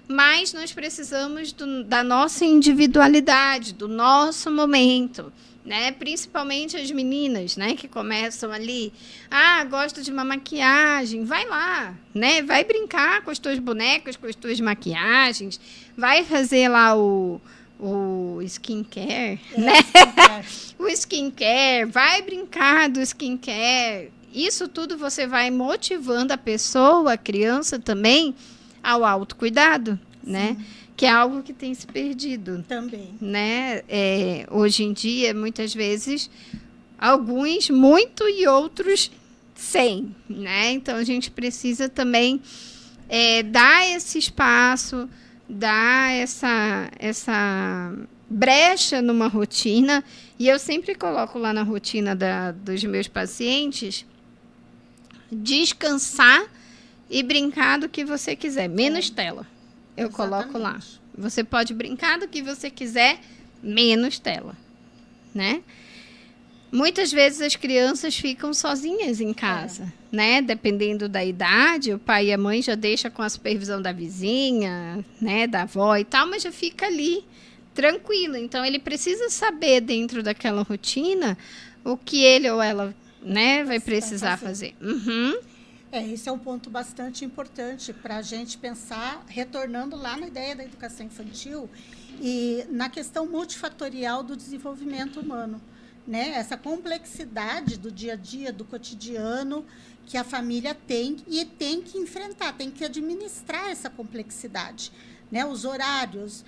mas nós precisamos da nossa individualidade, do nosso momento. Né? Principalmente as meninas, né, que começam ali, gosto de uma maquiagem, vai lá, né, vai brincar com as tuas bonecas, com as tuas maquiagens, vai fazer lá o skincare, né? O skincare, vai brincar do skincare. Isso tudo você vai motivando a pessoa, a criança também, ao autocuidado, né? Que é algo que tem se perdido. Também. Né? Hoje em dia, muitas vezes, alguns muito e outros sem. Né? Então, a gente precisa também dar esse espaço, dar essa brecha numa rotina. E eu sempre coloco lá na rotina dos meus pacientes descansar e brincar do que você quiser, menos tela. Eu coloco lá. Você pode brincar do que você quiser, menos tela, né? Muitas vezes as crianças ficam sozinhas em casa, né? Dependendo da idade, o pai e a mãe já deixam com a supervisão da vizinha, né? Da avó e tal, mas já fica ali, tranquilo. Então, ele precisa saber, dentro daquela rotina, o que ele ou ela, né, vai precisar fazer. Esse é um ponto bastante importante para a gente pensar, retornando lá na ideia da educação infantil e na questão multifatorial do desenvolvimento humano. Né? Essa complexidade do dia a dia, do cotidiano, que a família tem e tem que enfrentar, tem que administrar essa complexidade. Né? Os horários,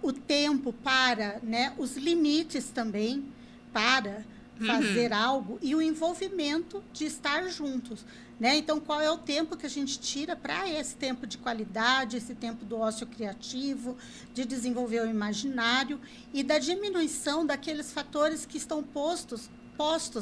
o tempo para, né? Os limites também para fazer algo e o envolvimento de estar juntos. Né? Então, qual é o tempo que a gente tira para esse tempo de qualidade, esse tempo do ócio criativo, de desenvolver o imaginário e da diminuição daqueles fatores que estão postos,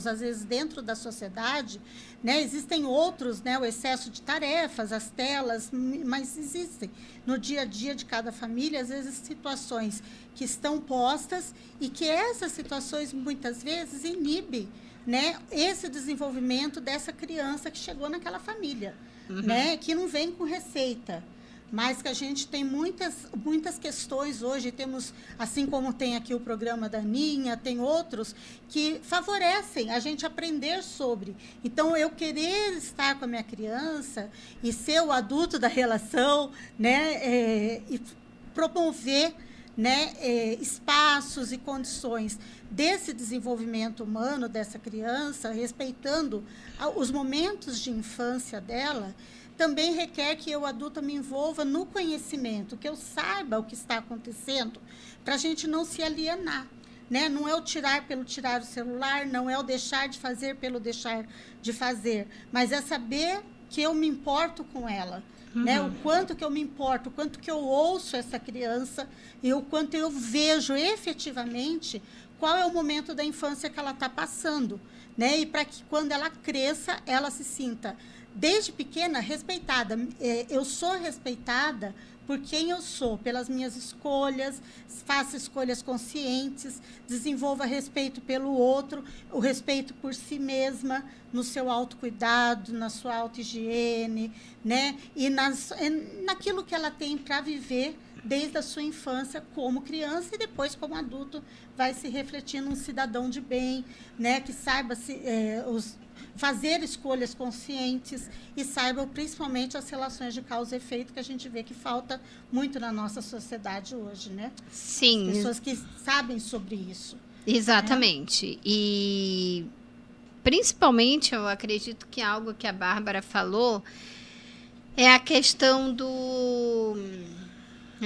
às vezes, dentro da sociedade. Né? Existem outros, né? O excesso de tarefas, as telas, mas existem no dia a dia de cada família, às vezes, situações que estão postas e que essas situações, muitas vezes, inibem, né, esse desenvolvimento dessa criança que chegou naquela família, né, que não vem com receita, mas que a gente tem muitas questões hoje, temos, assim como tem aqui o programa da Aninha, tem outros que favorecem a gente aprender sobre. Então, eu querer estar com a minha criança e ser o adulto da relação, né, e promover, né, espaços e condições desse desenvolvimento humano dessa criança, respeitando os momentos de infância dela, também requer que eu, adulta, me envolva no conhecimento, que eu saiba o que está acontecendo, para a gente não se alienar. Né? Não é o tirar pelo tirar o celular, não é o deixar de fazer pelo deixar de fazer, mas é saber que eu me importo com ela. Né? O quanto que eu me importo, o quanto que eu ouço essa criança e o quanto eu vejo efetivamente qual é o momento da infância que ela está passando, né? E para que quando ela cresça, ela se sinta, desde pequena, respeitada. Eu sou respeitada por quem eu sou, pelas minhas escolhas, faça escolhas conscientes, desenvolva respeito pelo outro, o respeito por si mesma, no seu autocuidado, na sua autohigiene, né? E naquilo que ela tem para viver desde a sua infância como criança e depois como adulto vai se refletir num cidadão de bem, né, que saiba fazer escolhas conscientes e saiba principalmente as relações de causa e efeito, que a gente vê que falta muito na nossa sociedade hoje, né? Sim. As pessoas que sabem sobre isso. Exatamente. Né? E principalmente eu acredito que algo que a Bárbara falou é a questão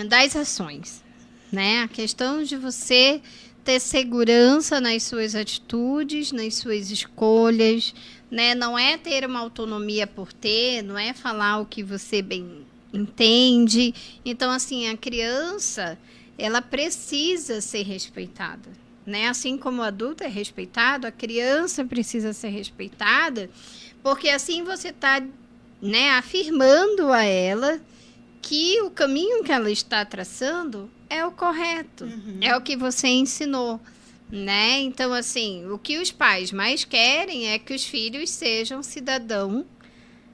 das ações, né? A questão de você ter segurança nas suas atitudes, nas suas escolhas, né? Não é ter uma autonomia por ter, não é falar o que você bem entende. Então, assim, a criança, ela precisa ser respeitada, né? Assim como o adulto é respeitado, a criança precisa ser respeitada, porque assim você está, né, afirmando a ela que o caminho que ela está traçando é o correto, é o que você ensinou, né? Então, assim, o que os pais mais querem é que os filhos sejam cidadãos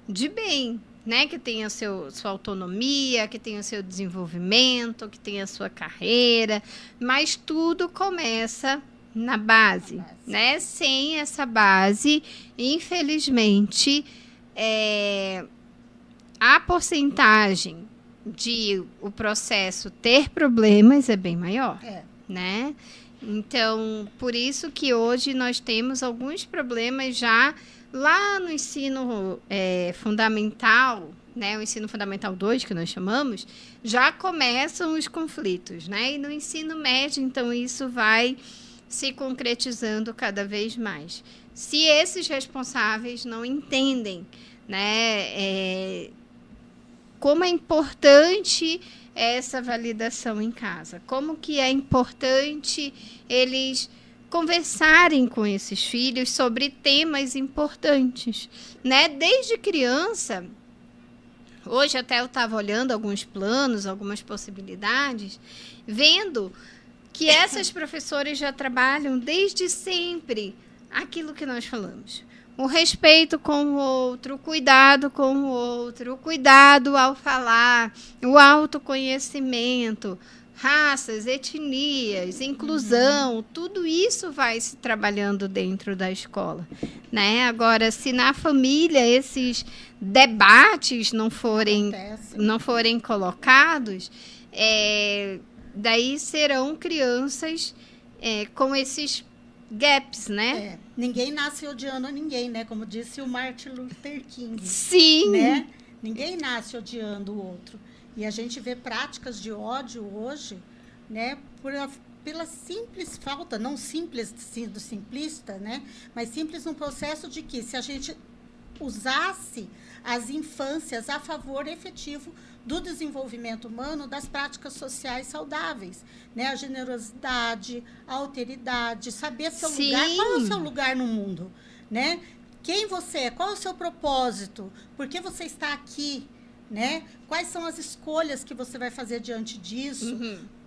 de bem, né? Que tenha sua autonomia, que tenha seu desenvolvimento, que tenha sua carreira, mas tudo começa na base, né? Sem essa base, infelizmente, a porcentagem de o processo ter problemas é bem maior, né? Então, por isso que hoje nós temos alguns problemas já lá no ensino fundamental, né? O ensino fundamental 2, que nós chamamos, já começam os conflitos, né? E no ensino médio, então, isso vai se concretizando cada vez mais. Se esses responsáveis não entendem, né, como é importante essa validação em casa, como que é importante eles conversarem com esses filhos sobre temas importantes, né? Desde criança, hoje até eu estava olhando alguns planos, algumas possibilidades, vendo que essas professoras já trabalham desde sempre aquilo que nós falamos. O respeito com o outro, o cuidado com o outro, o cuidado ao falar, o autoconhecimento, raças, etnias, inclusão, tudo isso vai se trabalhando dentro da escola, né? Agora, se na família esses debates não forem colocados, daí serão crianças com esses gaps, né? Ninguém nasce odiando a ninguém, né? Como disse o Martin Luther King. Sim. Né? Ninguém nasce odiando o outro. E a gente vê práticas de ódio hoje, né? Pela simples falta, não simples sendo simplista, né? Mas simples no processo de que se a gente usasse as infâncias a favor efetivo do desenvolvimento humano, das práticas sociais saudáveis, né? A generosidade, a alteridade, saber seu lugar, qual é o seu lugar no mundo, né? Quem você é, qual é o seu propósito, por que você está aqui, né? Quais são as escolhas que você vai fazer diante disso?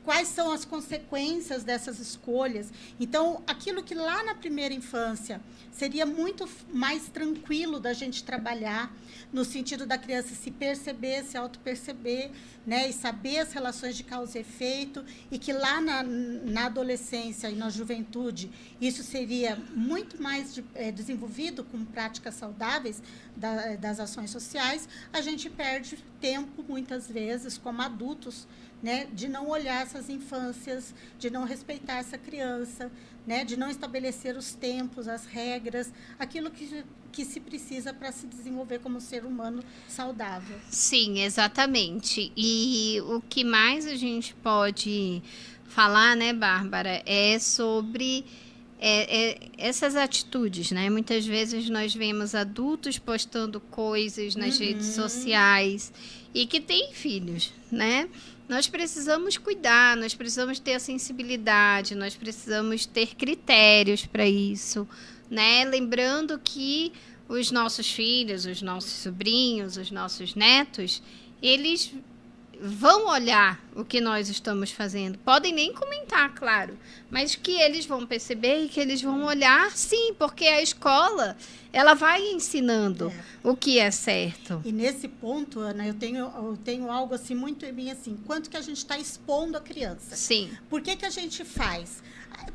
Quais são as consequências dessas escolhas? Então, aquilo que lá na primeira infância seria muito mais tranquilo da gente trabalhar, no sentido da criança se perceber, se auto-perceber, né? E saber as relações de causa e efeito, e que lá na adolescência e na juventude isso seria muito mais desenvolvido com práticas saudáveis das ações sociais. A gente perde tempo, muitas vezes, como adultos, né, de não olhar essas infâncias, de não respeitar essa criança, né, de não estabelecer os tempos, as regras, aquilo que se precisa para se desenvolver como ser humano saudável. Sim, exatamente. E o que mais a gente pode falar, né, Bárbara, é sobre essas atitudes, né? Muitas vezes nós vemos adultos postando coisas nas redes sociais e que têm filhos, né? Nós precisamos cuidar, nós precisamos ter a sensibilidade, nós precisamos ter critérios para isso, né? Lembrando que os nossos filhos, os nossos sobrinhos, os nossos netos, eles vão olhar o que nós estamos fazendo. Podem nem comentar, claro, mas que eles vão perceber e que eles vão olhar, sim, porque a escola ela vai ensinando o que é certo. E nesse ponto, Ana, eu tenho algo assim muito em mim, assim, quanto que a gente está expondo a criança. Sim. Por que a gente faz?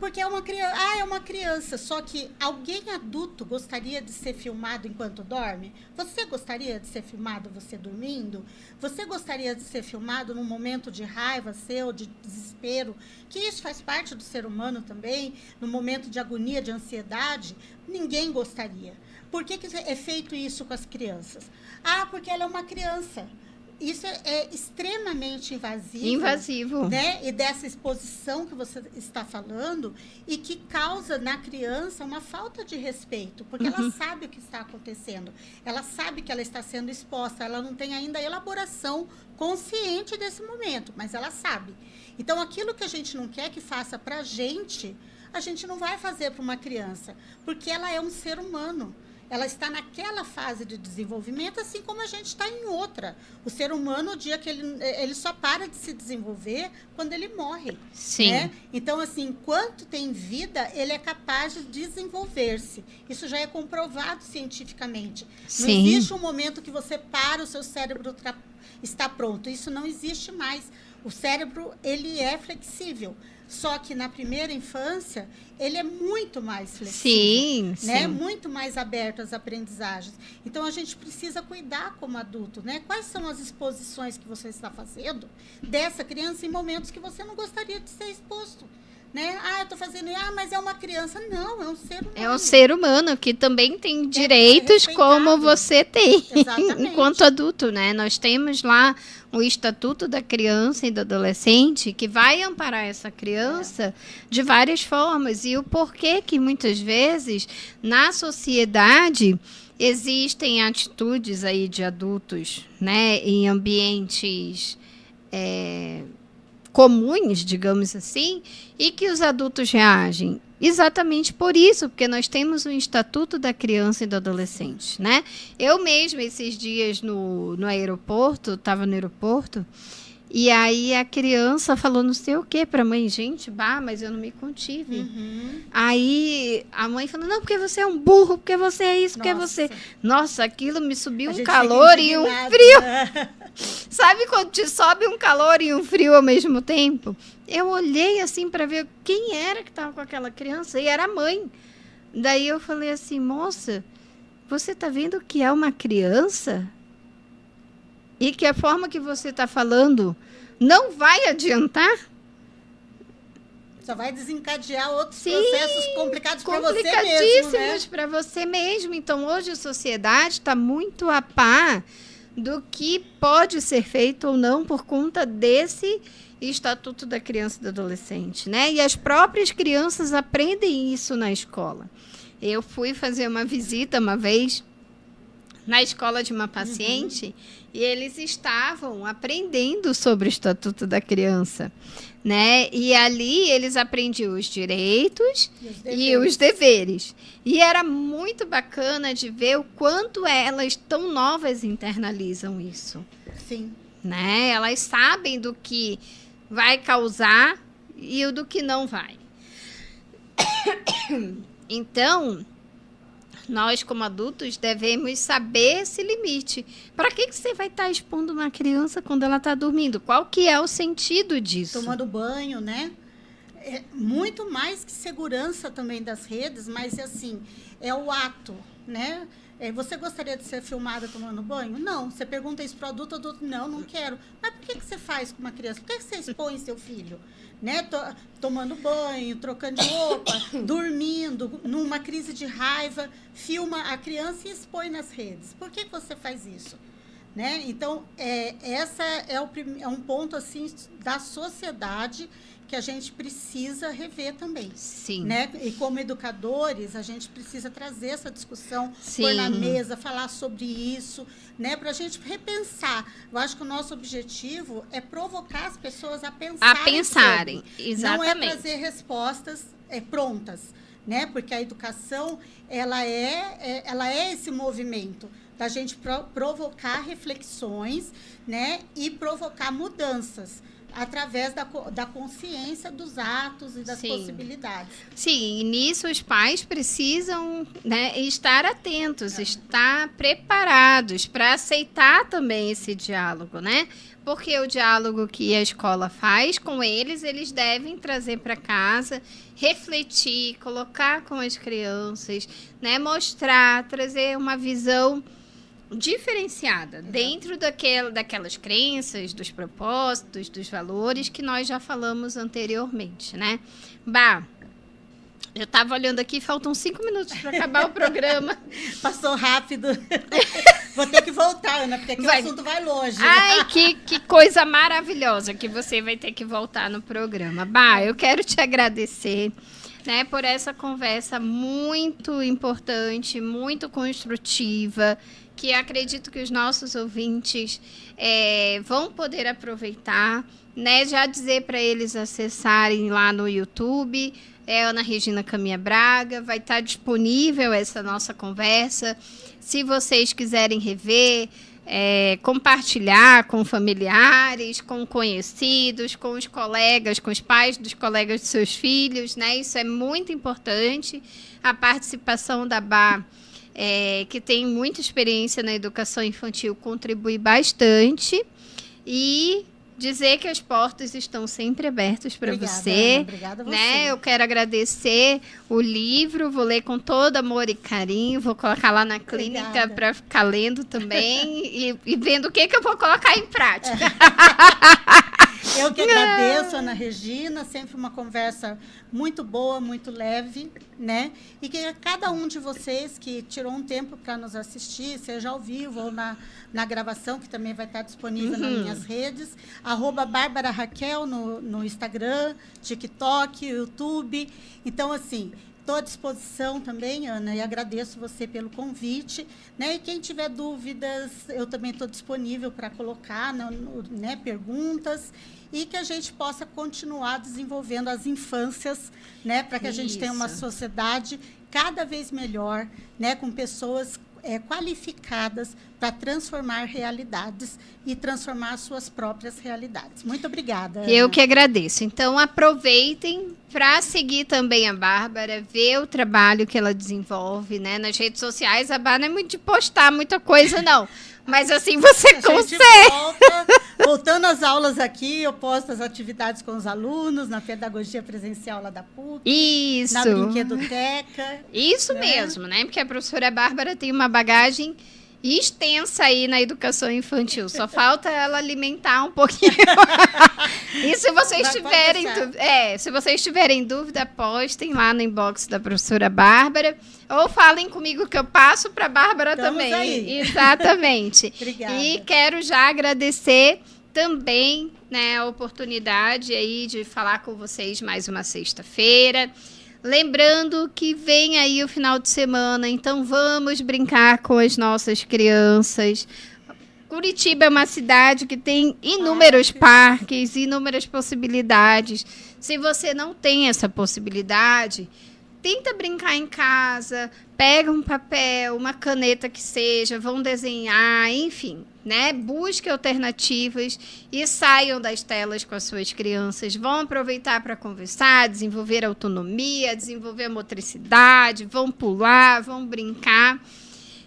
Porque é uma criança, só que alguém adulto gostaria de ser filmado enquanto dorme? Você gostaria de ser filmado você dormindo? Você gostaria de ser filmado num momento de raiva seu, de desespero? Que isso faz parte do ser humano também, no momento de agonia, de ansiedade? Ninguém gostaria. Por que é feito isso com as crianças? Porque ela é uma criança. Isso é extremamente invasivo. Né? E dessa exposição que você está falando, e que causa na criança uma falta de respeito, porque ela sabe o que está acontecendo, ela sabe que ela está sendo exposta, ela não tem ainda a elaboração consciente desse momento, mas ela sabe. Então, aquilo que a gente não quer que faça para a gente não vai fazer para uma criança, porque ela é um ser humano. Ela está naquela fase de desenvolvimento, assim como a gente está em outra. O ser humano, o dia que ele só para de se desenvolver quando ele morre. Sim. Né? Então, assim, enquanto tem vida, ele é capaz de desenvolver-se. Isso já é comprovado cientificamente. Sim. Não existe um momento que você para, o seu cérebro está pronto. Isso não existe mais. O cérebro, ele é flexível. Só que na primeira infância, ele é muito mais flexível. Né? Muito mais aberto às aprendizagens. Então, a gente precisa cuidar como adulto, né? Quais são as exposições que você está fazendo dessa criança em momentos que você não gostaria de ser exposto? Né? Eu estou fazendo... mas é uma criança. Não, é um ser humano. É um ser humano que também tem direitos como você tem. Enquanto adulto, né? Nós temos lá o Estatuto da Criança e do Adolescente, que vai amparar essa criança de várias formas. E o porquê que, muitas vezes, na sociedade, existem atitudes aí de adultos, né? Em ambientes... comuns, digamos assim, e que os adultos reagem exatamente por isso, porque nós temos o Estatuto da Criança e do Adolescente, né? Eu mesma, esses dias no aeroporto, estava no aeroporto, e aí a criança falou não sei o que para a mãe, gente, mas eu não me contive. Aí a mãe falou, não, porque você é um burro, porque você é isso, porque você... Nossa, aquilo me subiu um calor e um frio. Né? Sabe quando te sobe um calor e um frio ao mesmo tempo? Eu olhei assim para ver quem era que estava com aquela criança, e era a mãe. Daí eu falei assim, moça, você está vendo que é uma criança? E que a forma que você está falando não vai adiantar? Só vai desencadear outros processos complicados para você mesmo, né? Complicadíssimos para você mesmo. Então, hoje a sociedade está muito a par do que pode ser feito ou não por conta desse Estatuto da Criança e do Adolescente, né? E as próprias crianças aprendem isso na escola. Eu fui fazer uma visita uma vez na escola de uma paciente e eles estavam aprendendo sobre o Estatuto da Criança, né? E ali eles aprendiam os direitos e os deveres. E era muito bacana de ver o quanto elas, tão novas, internalizam isso. Sim. Né? Elas sabem do que vai causar e o do que não vai. Então, nós, como adultos, devemos saber esse limite. Para que você vai estar expondo uma criança quando ela está dormindo? Qual que é o sentido disso? Tomando banho, né? É muito mais que segurança também das redes, mas, assim, é o ato, né? Você gostaria de ser filmada tomando banho? Não. Você pergunta isso para o adulto, não quero. Mas por que você faz com uma criança? Por que você expõe seu filho? Né? Tomando banho, trocando de roupa, dormindo, numa crise de raiva, filma a criança e expõe nas redes. Por que você faz isso? Né? Então, essa é um ponto assim, da sociedade que a gente precisa rever também. Sim. Né? E como educadores, a gente precisa trazer essa discussão, pôr na mesa, falar sobre isso, né? Para a gente repensar. Eu acho que o nosso objetivo é provocar as pessoas a pensarem. Exatamente. Não é trazer respostas prontas, né? Porque a educação, ela é esse movimento da gente provocar reflexões, né? E provocar mudanças. através da consciência dos atos e das Sim. possibilidades. Sim, e nisso os pais precisam, né, estar atentos, estar preparados para aceitar também esse diálogo, né? Porque o diálogo que a escola faz com eles, eles devem trazer para casa, refletir, colocar com as crianças, né, mostrar, trazer uma visão diferenciada dentro daquelas crenças, dos propósitos, dos valores que nós já falamos anteriormente, né? Bah, eu estava olhando aqui, faltam 5 minutos para acabar o programa. Passou rápido. Vou ter que voltar, Ana, porque aqui o assunto vai longe. Ai, que coisa maravilhosa que você vai ter que voltar no programa. Bah, eu quero te agradecer, né, por essa conversa muito importante, muito construtiva, que acredito que os nossos ouvintes vão poder aproveitar, né? Já dizer para eles acessarem lá no YouTube, Ana Regina Caminha Braga, vai estar disponível essa nossa conversa. Se vocês quiserem rever, compartilhar com familiares, com conhecidos, com os colegas, com os pais dos colegas de seus filhos, né? Isso é muito importante. A participação da Bá, que tem muita experiência na educação infantil, contribui bastante. E dizer que as portas estão sempre abertas para você. Ana, obrigada a você. Né? Eu quero agradecer o livro, vou ler com todo amor e carinho, vou colocar lá na clínica para ficar lendo também e vendo o que eu vou colocar em prática. Eu que agradeço, Ana Regina, sempre uma conversa muito boa, muito leve, né? E que cada um de vocês que tirou um tempo para nos assistir, seja ao vivo ou na gravação, que também vai estar disponível nas minhas redes, @Bárbara Raquel no Instagram, TikTok, YouTube. Então, assim, estou à disposição também, Ana, e agradeço você pelo convite, né? E quem tiver dúvidas, eu também estou disponível para colocar, né, perguntas, e que a gente possa continuar desenvolvendo as infâncias, né, para que a gente tenha uma sociedade cada vez melhor, né, com pessoas qualificadas para transformar realidades e transformar suas próprias realidades. Muito obrigada, Ana. Eu que agradeço. Então, aproveitem para seguir também a Bárbara, ver o trabalho que ela desenvolve, né, nas redes sociais. A Bárbara não é muito de postar muita coisa, não. Mas assim você consegue. Voltando às aulas aqui, eu posto as atividades com os alunos, na pedagogia presencial lá da PUC. Isso. Na brinquedoteca. Isso, né? Mesmo, né? Porque a professora Bárbara tem uma bagagem extensa aí na educação infantil. Só falta ela alimentar um pouquinho. E se vocês tiverem dúvida, postem lá no inbox da professora Bárbara. Ou falem comigo que eu passo para a Bárbara também. Aí. Exatamente. Obrigada. E quero já agradecer também, né, a oportunidade aí de falar com vocês mais uma sexta-feira. Lembrando que vem aí o final de semana, então vamos brincar com as nossas crianças. Curitiba é uma cidade que tem inúmeros parques, inúmeras possibilidades. Se você não tem essa possibilidade, tenta brincar em casa, pega um papel, uma caneta que seja, vão desenhar, enfim, né? Busque alternativas e saiam das telas com as suas crianças. Vão aproveitar para conversar, desenvolver autonomia, desenvolver a motricidade, vão pular, vão brincar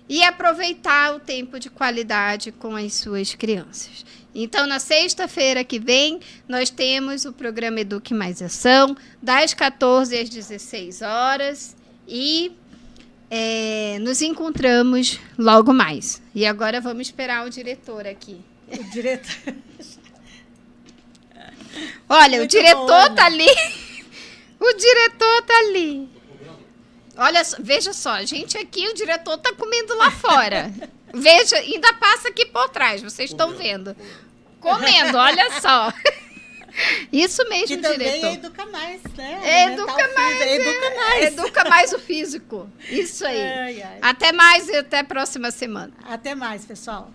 e aproveitar o tempo de qualidade com as suas crianças. Então, na sexta-feira que vem, nós temos o programa Eduque Mais Ação, das 14 às 16 horas, e nos encontramos logo mais. E agora vamos esperar o diretor aqui. O diretor... Olha, muito o diretor bom, tá ali. O diretor tá ali. Olha, veja só, gente, aqui o diretor tá comendo lá fora. Veja, ainda passa aqui por trás, vocês estão vendo. Comendo, olha só. Isso mesmo, que diretor. também Educa Mais, né? Educa mais o físico. Isso aí. Ai, ai. Até mais e até a próxima semana. Até mais, pessoal.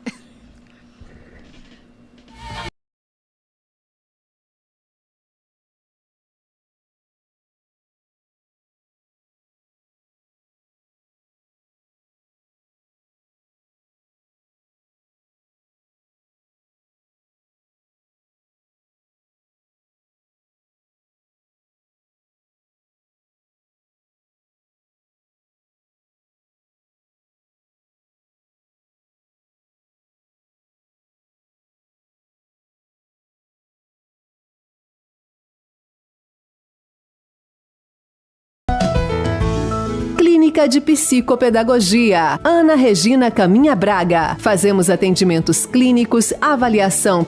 Clínica de Psicopedagogia. Ana Regina Caminha Braga. Fazemos atendimentos clínicos, avaliação